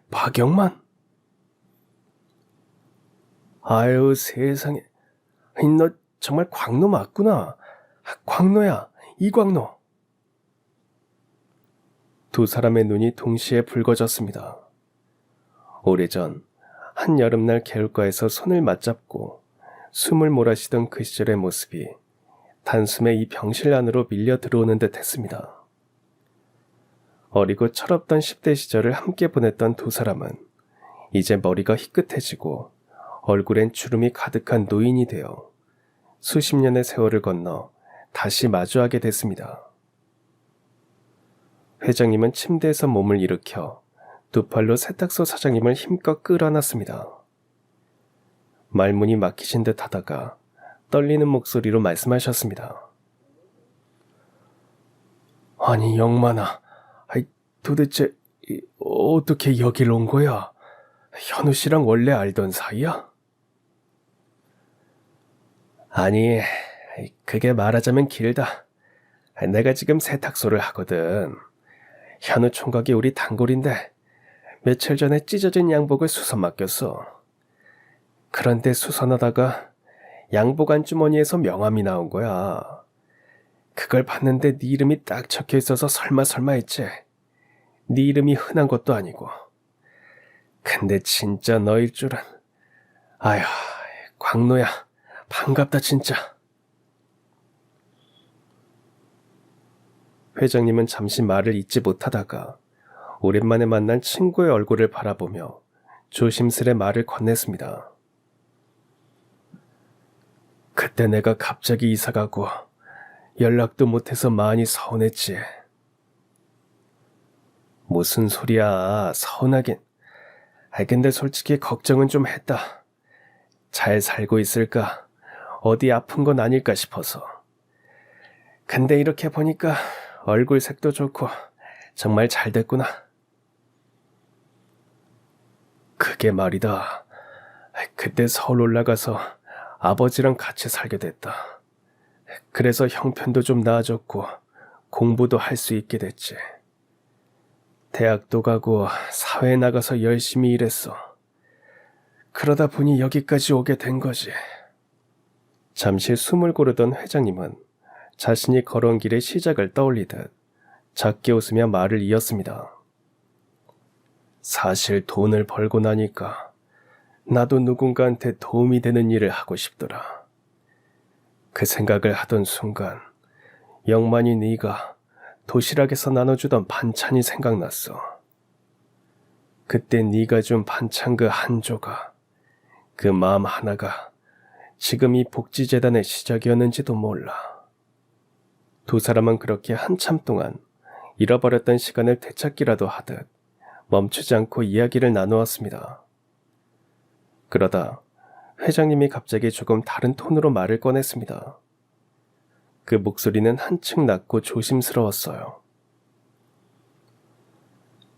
박영만? 아유 세상에, 너 정말 광노 맞구나. 광노야, 이광노. 두 사람의 눈이 동시에 붉어졌습니다. 오래전 한여름날 개울가에서 손을 맞잡고 숨을 몰아쉬던 그 시절의 모습이 단숨에 이 병실 안으로 밀려 들어오는 듯 했습니다. 어리고 철없던 10대 시절을 함께 보냈던 두 사람은 이제 머리가 희끗해지고 얼굴엔 주름이 가득한 노인이 되어 수십 년의 세월을 건너 다시 마주하게 됐습니다. 회장님은 침대에서 몸을 일으켜 두 팔로 세탁소 사장님을 힘껏 끌어안았습니다. 말문이 막히신 듯 하다가 떨리는 목소리로 말씀하셨습니다. 아니 영만아, 도대체 어떻게 여길 온 거야? 현우 씨랑 원래 알던 사이야? 아니, 그게 말하자면 길다. 내가 지금 세탁소를 하거든. 현우 총각이 우리 단골인데 며칠 전에 찢어진 양복을 수선 맡겼어. 그런데 수선하다가 양복 안주머니에서 명함이 나온 거야. 그걸 봤는데 네 이름이 딱 적혀 있어서 설마 했지. 네 이름이 흔한 것도 아니고. 근데 진짜 너일 줄은. 아휴, 광노야, 반갑다 진짜. 회장님은 잠시 말을 잇지 못하다가 오랜만에 만난 친구의 얼굴을 바라보며 조심스레 말을 건넸습니다. 그때 내가 갑자기 이사가고 연락도 못해서 많이 서운했지. 무슨 소리야, 서운하긴. 근데 솔직히 걱정은 좀 했다. 잘 살고 있을까? 어디 아픈 건 아닐까 싶어서. 근데 이렇게 보니까 얼굴 색도 좋고 정말 잘 됐구나. 그게 말이다. 그때 서울 올라가서 아버지랑 같이 살게 됐다. 그래서 형편도 좀 나아졌고 공부도 할 수 있게 됐지. 대학도 가고 사회에 나가서 열심히 일했어. 그러다 보니 여기까지 오게 된 거지. 잠시 숨을 고르던 회장님은 자신이 걸어온 길의 시작을 떠올리듯 작게 웃으며 말을 이었습니다. 사실 돈을 벌고 나니까 나도 누군가한테 도움이 되는 일을 하고 싶더라. 그 생각을 하던 순간 영만이 네가 도시락에서 나눠주던 반찬이 생각났어. 그때 네가 준 반찬 그 한 조각, 그 마음 하나가 지금 이 복지재단의 시작이었는지도 몰라. 두 사람은 그렇게 한참 동안 잃어버렸던 시간을 되찾기라도 하듯 멈추지 않고 이야기를 나누었습니다. 그러다 회장님이 갑자기 조금 다른 톤으로 말을 꺼냈습니다. 그 목소리는 한층 낮고 조심스러웠어요.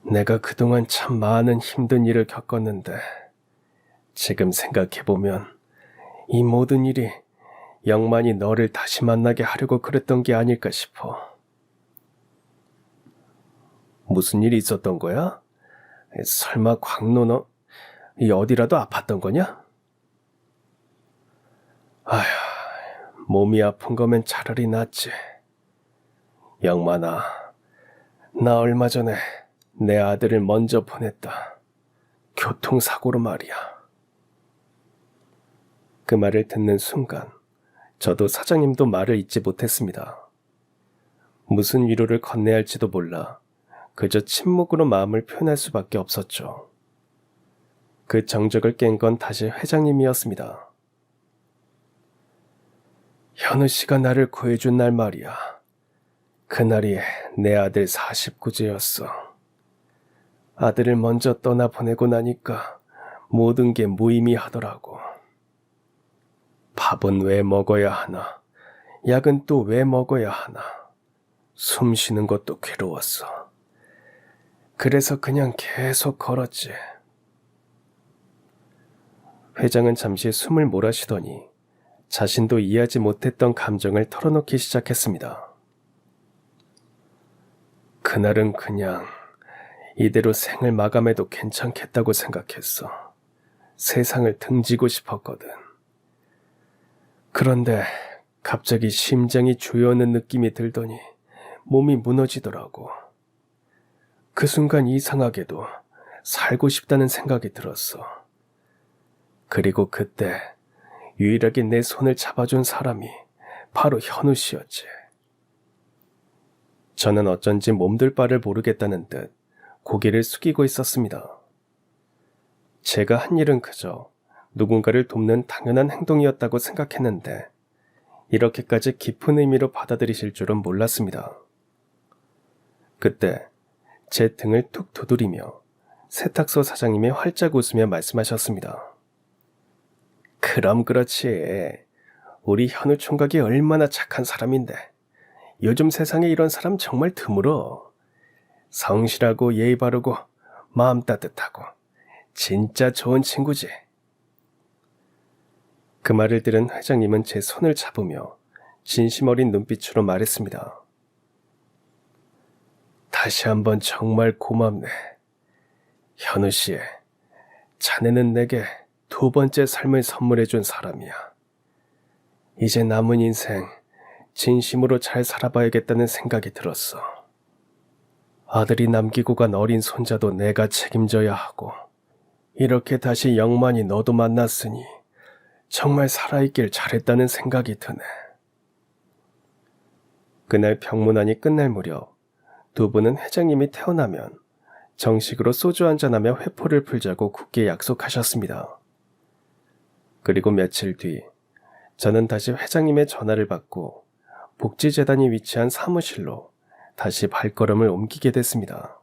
내가 그동안 참 많은 힘든 일을 겪었는데 지금 생각해보면 이 모든 일이 영만이 너를 다시 만나게 하려고 그랬던 게 아닐까 싶어. 무슨 일이 있었던 거야? 설마 광로 너 어디라도 아팠던 거냐? 아휴, 몸이 아픈 거면 차라리 낫지. 영만아, 나 얼마 전에 내 아들을 먼저 보냈다. 교통사고로 말이야. 그 말을 듣는 순간 저도 사장님도 말을 잇지 못했습니다. 무슨 위로를 건네야 할지도 몰라 그저 침묵으로 마음을 표현할 수밖에 없었죠. 그 정적을 깬 건 다시 회장님이었습니다. 현우 씨가 나를 구해준 날 말이야. 그날이 내 아들 49제였어. 아들을 먼저 떠나보내고 나니까 모든 게 무의미하더라고. 밥은 왜 먹어야 하나? 약은 또 왜 먹어야 하나? 숨 쉬는 것도 괴로웠어. 그래서 그냥 계속 걸었지. 회장은 잠시 숨을 몰아쉬더니 자신도 이해하지 못했던 감정을 털어놓기 시작했습니다. 그날은 그냥 이대로 생을 마감해도 괜찮겠다고 생각했어. 세상을 등지고 싶었거든. 그런데 갑자기 심장이 조여오는 느낌이 들더니 몸이 무너지더라고. 그 순간 이상하게도 살고 싶다는 생각이 들었어. 그리고 그때 유일하게 내 손을 잡아준 사람이 바로 현우 씨였지. 저는 어쩐지 몸둘 바를 모르겠다는 듯 고개를 숙이고 있었습니다. 제가 한 일은 그저 누군가를 돕는 당연한 행동이었다고 생각했는데 이렇게까지 깊은 의미로 받아들이실 줄은 몰랐습니다. 그때 제 등을 툭 두드리며 세탁소 사장님이 활짝 웃으며 말씀하셨습니다. 그럼 그렇지. 우리 현우 총각이 얼마나 착한 사람인데 요즘 세상에 이런 사람 정말 드물어. 성실하고 예의 바르고 마음 따뜻하고 진짜 좋은 친구지. 그 말을 들은 회장님은 제 손을 잡으며 진심 어린 눈빛으로 말했습니다. 다시 한번 정말 고맙네. 현우 씨, 자네는 내게 두 번째 삶을 선물해준 사람이야. 이제 남은 인생 진심으로 잘 살아봐야겠다는 생각이 들었어. 아들이 남기고 간 어린 손자도 내가 책임져야 하고 이렇게 다시 영만이 너도 만났으니 정말 살아있길 잘했다는 생각이 드네. 그날 병문안이 끝날 무렵 두 분은 회장님이 태어나면 정식으로 소주 한잔하며 회포를 풀자고 굳게 약속하셨습니다. 그리고 며칠 뒤 저는 다시 회장님의 전화를 받고 복지재단이 위치한 사무실로 다시 발걸음을 옮기게 됐습니다.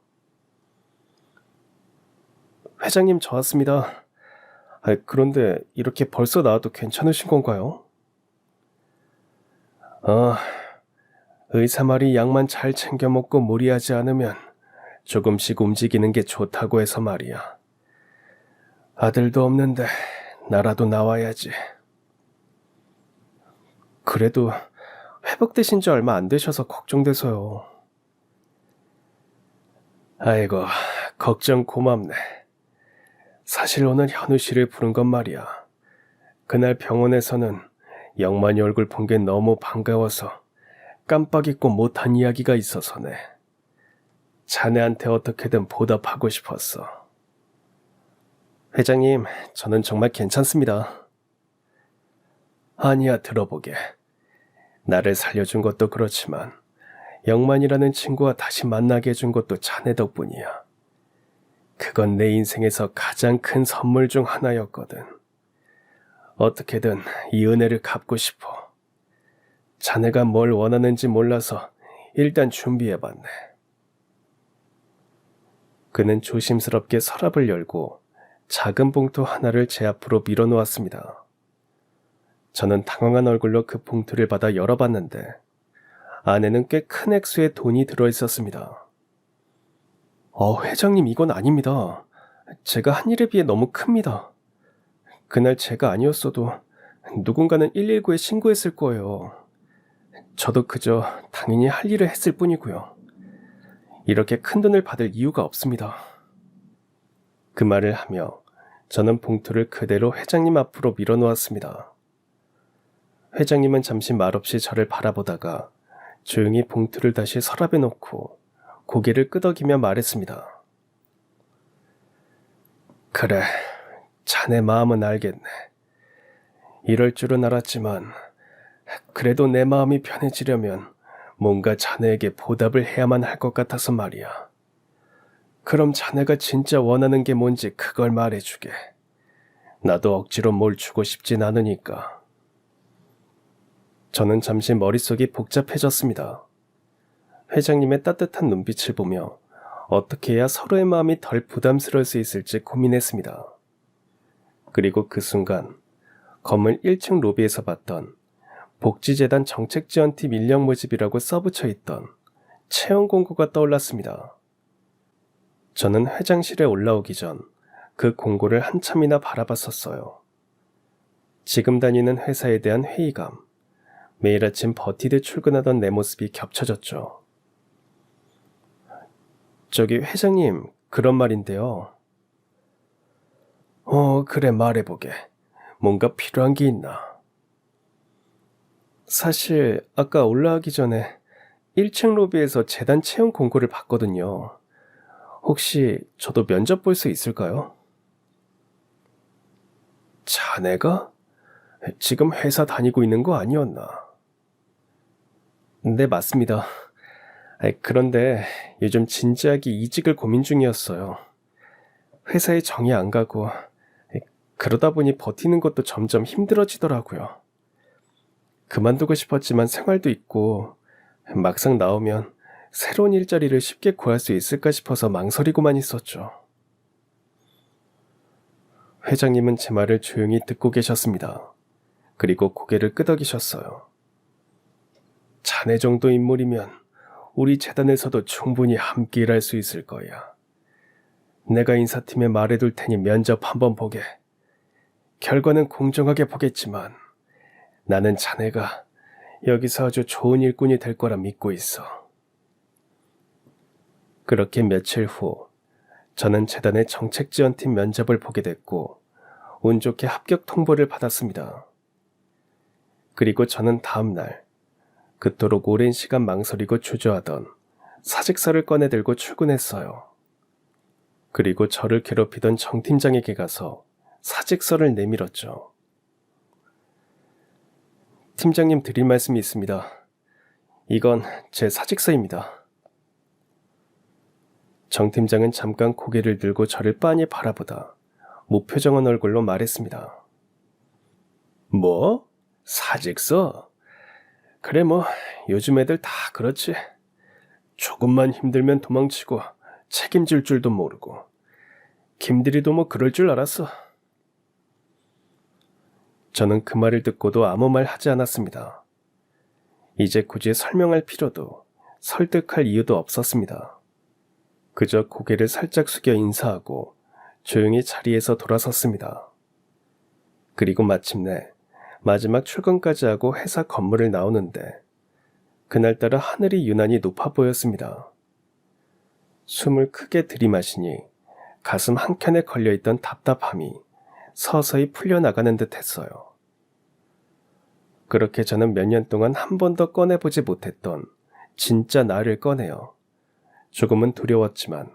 회장님, 저 왔습니다. 그런데 이렇게 벌써 나와도 괜찮으신 건가요? 의사 말이 약만 잘 챙겨 먹고 무리하지 않으면 조금씩 움직이는 게 좋다고 해서 말이야. 아들도 없는데 나라도 나와야지. 그래도 회복되신 지 얼마 안 되셔서 걱정돼서요. 아이고, 걱정 고맙네. 사실 오늘 현우 씨를 부른 건 말이야. 그날 병원에서는 영만이 얼굴 본 게 너무 반가워서 깜빡 잊고 못한 이야기가 있어서네. 자네한테 어떻게든 보답하고 싶었어. 회장님, 저는 정말 괜찮습니다. 아니야, 들어보게. 나를 살려준 것도 그렇지만 영만이라는 친구와 다시 만나게 해준 것도 자네 덕분이야. 그건 내 인생에서 가장 큰 선물 중 하나였거든. 어떻게든 이 은혜를 갚고 싶어. 자네가 뭘 원하는지 몰라서 일단 준비해봤네. 그는 조심스럽게 서랍을 열고 작은 봉투 하나를 제 앞으로 밀어놓았습니다. 저는 당황한 얼굴로 그 봉투를 받아 열어봤는데 안에는 꽤 큰 액수의 돈이 들어있었습니다. 회장님, 이건 아닙니다. 제가 한 일에 비해 너무 큽니다. 그날 제가 아니었어도 누군가는 119에 신고했을 거예요. 저도 그저 당연히 할 일을 했을 뿐이고요. 이렇게 큰 돈을 받을 이유가 없습니다. 그 말을 하며 저는 봉투를 그대로 회장님 앞으로 밀어놓았습니다. 회장님은 잠시 말없이 저를 바라보다가 조용히 봉투를 다시 서랍에 넣고 고개를 끄덕이며 말했습니다. 그래, 자네 마음은 알겠네. 이럴 줄은 알았지만 그래도 내 마음이 편해지려면 뭔가 자네에게 보답을 해야만 할 것 같아서 말이야. 그럼 자네가 진짜 원하는 게 뭔지 그걸 말해주게. 나도 억지로 뭘 주고 싶진 않으니까. 저는 잠시 머릿속이 복잡해졌습니다. 회장님의 따뜻한 눈빛을 보며 어떻게 해야 서로의 마음이 덜 부담스러울 수 있을지 고민했습니다. 그리고 그 순간 건물 1층 로비에서 봤던 복지재단 정책지원팀 인력 모집이라고 써붙여 있던 채용 공고가 떠올랐습니다. 저는 회장실에 올라오기 전 그 공고를 한참이나 바라봤었어요. 지금 다니는 회사에 대한 회의감, 매일 아침 버티듯 출근하던 내 모습이 겹쳐졌죠. 저기 회장님, 그런 말인데요. 그래, 말해보게. 뭔가 필요한 게 있나? 사실 아까 올라가기 전에 1층 로비에서 재단 채용 공고를 봤거든요. 혹시 저도 면접 볼 수 있을까요? 자네가? 지금 회사 다니고 있는 거 아니었나? 네, 맞습니다. 그런데 요즘 진지하게 이직을 고민 중이었어요. 회사에 정이 안 가고 그러다 보니 버티는 것도 점점 힘들어지더라고요. 그만두고 싶었지만 생활도 있고 막상 나오면 새로운 일자리를 쉽게 구할 수 있을까 싶어서 망설이고만 있었죠. 회장님은 제 말을 조용히 듣고 계셨습니다. 그리고 고개를 끄덕이셨어요. 자네 정도 인물이면 우리 재단에서도 충분히 함께 일할 수 있을 거야. 내가 인사팀에 말해둘 테니 면접 한번 보게. 결과는 공정하게 보겠지만 나는 자네가 여기서 아주 좋은 일꾼이 될 거라 믿고 있어. 그렇게 며칠 후 저는 재단의 정책지원팀 면접을 보게 됐고 운 좋게 합격 통보를 받았습니다. 그리고 저는 다음 날 그토록 오랜 시간 망설이고 주저하던 사직서를 꺼내들고 출근했어요. 그리고 저를 괴롭히던 정 팀장에게 가서 사직서를 내밀었죠. 팀장님, 드릴 말씀이 있습니다. 이건 제 사직서입니다. 정 팀장은 잠깐 고개를 들고 저를 빤히 바라보다 무표정한 얼굴로 말했습니다. 뭐? 사직서? 그래, 요즘 애들 다 그렇지. 조금만 힘들면 도망치고 책임질 줄도 모르고. 김대리도 그럴 줄 알았어. 저는 그 말을 듣고도 아무 말 하지 않았습니다. 이제 굳이 설명할 필요도 설득할 이유도 없었습니다. 그저 고개를 살짝 숙여 인사하고 조용히 자리에서 돌아섰습니다. 그리고 마침내 마지막 출근까지 하고 회사 건물을 나오는데 그날따라 하늘이 유난히 높아 보였습니다. 숨을 크게 들이마시니 가슴 한켠에 걸려있던 답답함이 서서히 풀려나가는 듯 했어요. 그렇게 저는 몇 년 동안 한 번도 꺼내보지 못했던 진짜 나를 꺼내어 조금은 두려웠지만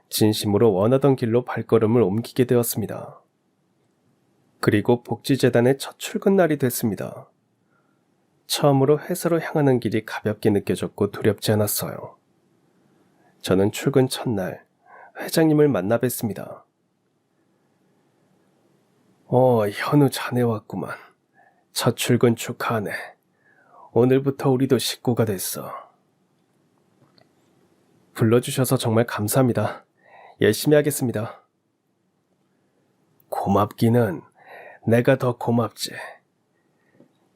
진심으로 원하던 길로 발걸음을 옮기게 되었습니다. 그리고 복지재단의 첫 출근 날이 됐습니다. 처음으로 회사로 향하는 길이 가볍게 느껴졌고 두렵지 않았어요. 저는 출근 첫날 회장님을 만나 뵀습니다. 현우 자네 왔구만. 첫 출근 축하하네. 오늘부터 우리도 식구가 됐어. 불러주셔서 정말 감사합니다. 열심히 하겠습니다. 고맙기는 내가 더 고맙지.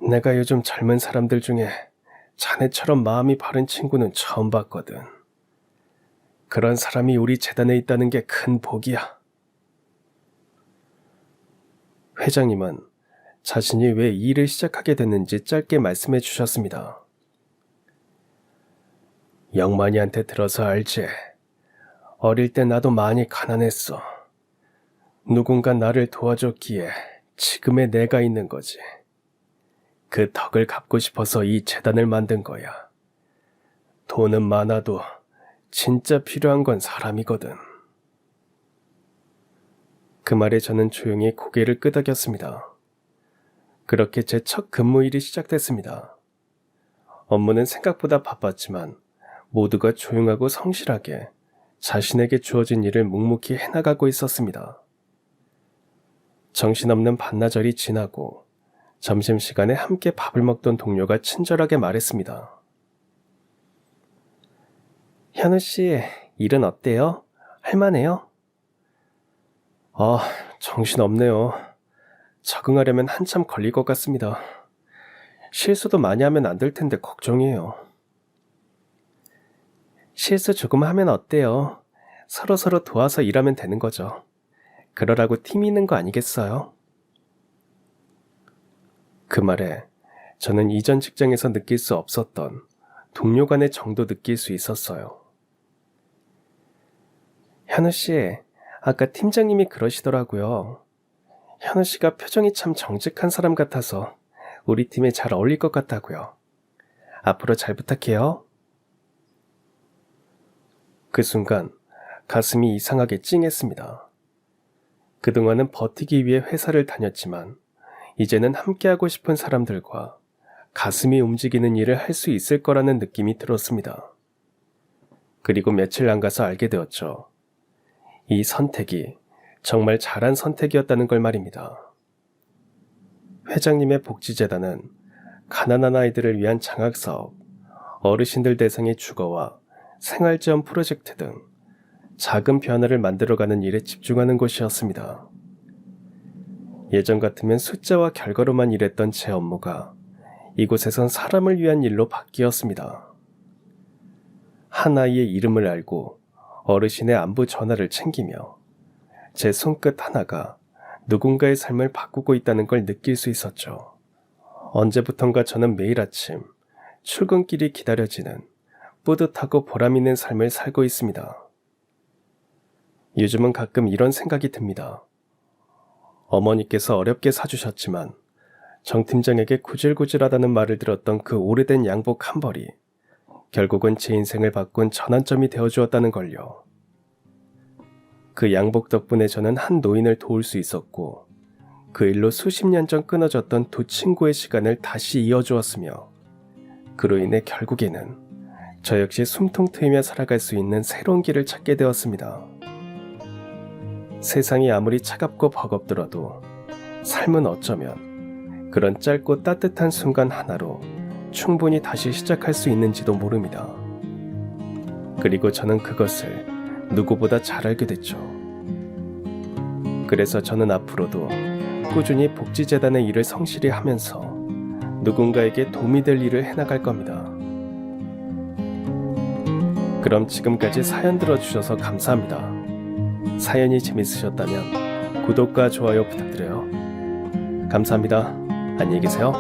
내가 요즘 젊은 사람들 중에 자네처럼 마음이 바른 친구는 처음 봤거든. 그런 사람이 우리 재단에 있다는 게 큰 복이야. 회장님은 자신이 왜 이 일을 시작하게 됐는지 짧게 말씀해 주셨습니다. 영만이한테 들어서 알지. 어릴 때 나도 많이 가난했어. 누군가 나를 도와줬기에 지금의 내가 있는 거지. 그 덕을 갚고 싶어서 이 재단을 만든 거야. 돈은 많아도 진짜 필요한 건 사람이거든. 그 말에 저는 조용히 고개를 끄덕였습니다. 그렇게 제 첫 근무일이 시작됐습니다. 업무는 생각보다 바빴지만 모두가 조용하고 성실하게 자신에게 주어진 일을 묵묵히 해나가고 있었습니다. 정신없는 반나절이 지나고 점심시간에 함께 밥을 먹던 동료가 친절하게 말했습니다. 현우 씨, 일은 어때요? 할만해요? 정신없네요. 적응하려면 한참 걸릴 것 같습니다. 실수도 많이 하면 안 될 텐데 걱정이에요. 실수 조금 하면 어때요? 서로서로 도와서 일하면 되는 거죠. 그러라고 팀이 있는 거 아니겠어요? 그 말에 저는 이전 직장에서 느낄 수 없었던 동료 간의 정도 느낄 수 있었어요. 현우 씨, 아까 팀장님이 그러시더라고요. 현우 씨가 표정이 참 정직한 사람 같아서 우리 팀에 잘 어울릴 것 같다고요. 앞으로 잘 부탁해요. 그 순간 가슴이 이상하게 찡했습니다. 그동안은 버티기 위해 회사를 다녔지만 이제는 함께하고 싶은 사람들과 가슴이 움직이는 일을 할 수 있을 거라는 느낌이 들었습니다. 그리고 며칠 안 가서 알게 되었죠. 이 선택이 정말 잘한 선택이었다는 걸 말입니다. 회장님의 복지재단은 가난한 아이들을 위한 장학사업, 어르신들 대상의 주거와 생활지원 프로젝트 등 작은 변화를 만들어가는 일에 집중하는 곳이었습니다. 예전 같으면 숫자와 결과로만 일했던 제 업무가 이곳에선 사람을 위한 일로 바뀌었습니다. 한 아이의 이름을 알고 어르신의 안부 전화를 챙기며 제 손끝 하나가 누군가의 삶을 바꾸고 있다는 걸 느낄 수 있었죠. 언제부턴가 저는 매일 아침 출근길이 기다려지는 뿌듯하고 보람있는 삶을 살고 있습니다. 요즘은 가끔 이런 생각이 듭니다. 어머니께서 어렵게 사주셨지만 정 팀장에게 구질구질하다는 말을 들었던 그 오래된 양복 한 벌이 결국은 제 인생을 바꾼 전환점이 되어주었다는 걸요. 그 양복 덕분에 저는 한 노인을 도울 수 있었고 그 일로 수십 년 전 끊어졌던 두 친구의 시간을 다시 이어주었으며 그로 인해 결국에는 저 역시 숨통 트이며 살아갈 수 있는 새로운 길을 찾게 되었습니다. 세상이 아무리 차갑고 버겁더라도 삶은 어쩌면 그런 짧고 따뜻한 순간 하나로 충분히 다시 시작할 수 있는지도 모릅니다. 그리고 저는 그것을 누구보다 잘 알게 됐죠. 그래서 저는 앞으로도 꾸준히 복지재단의 일을 성실히 하면서 누군가에게 도움이 될 일을 해나갈 겁니다. 그럼 지금까지 사연 들어주셔서 감사합니다. 사연이 재밌으셨다면 구독과 좋아요 부탁드려요. 감사합니다. 안녕히 계세요.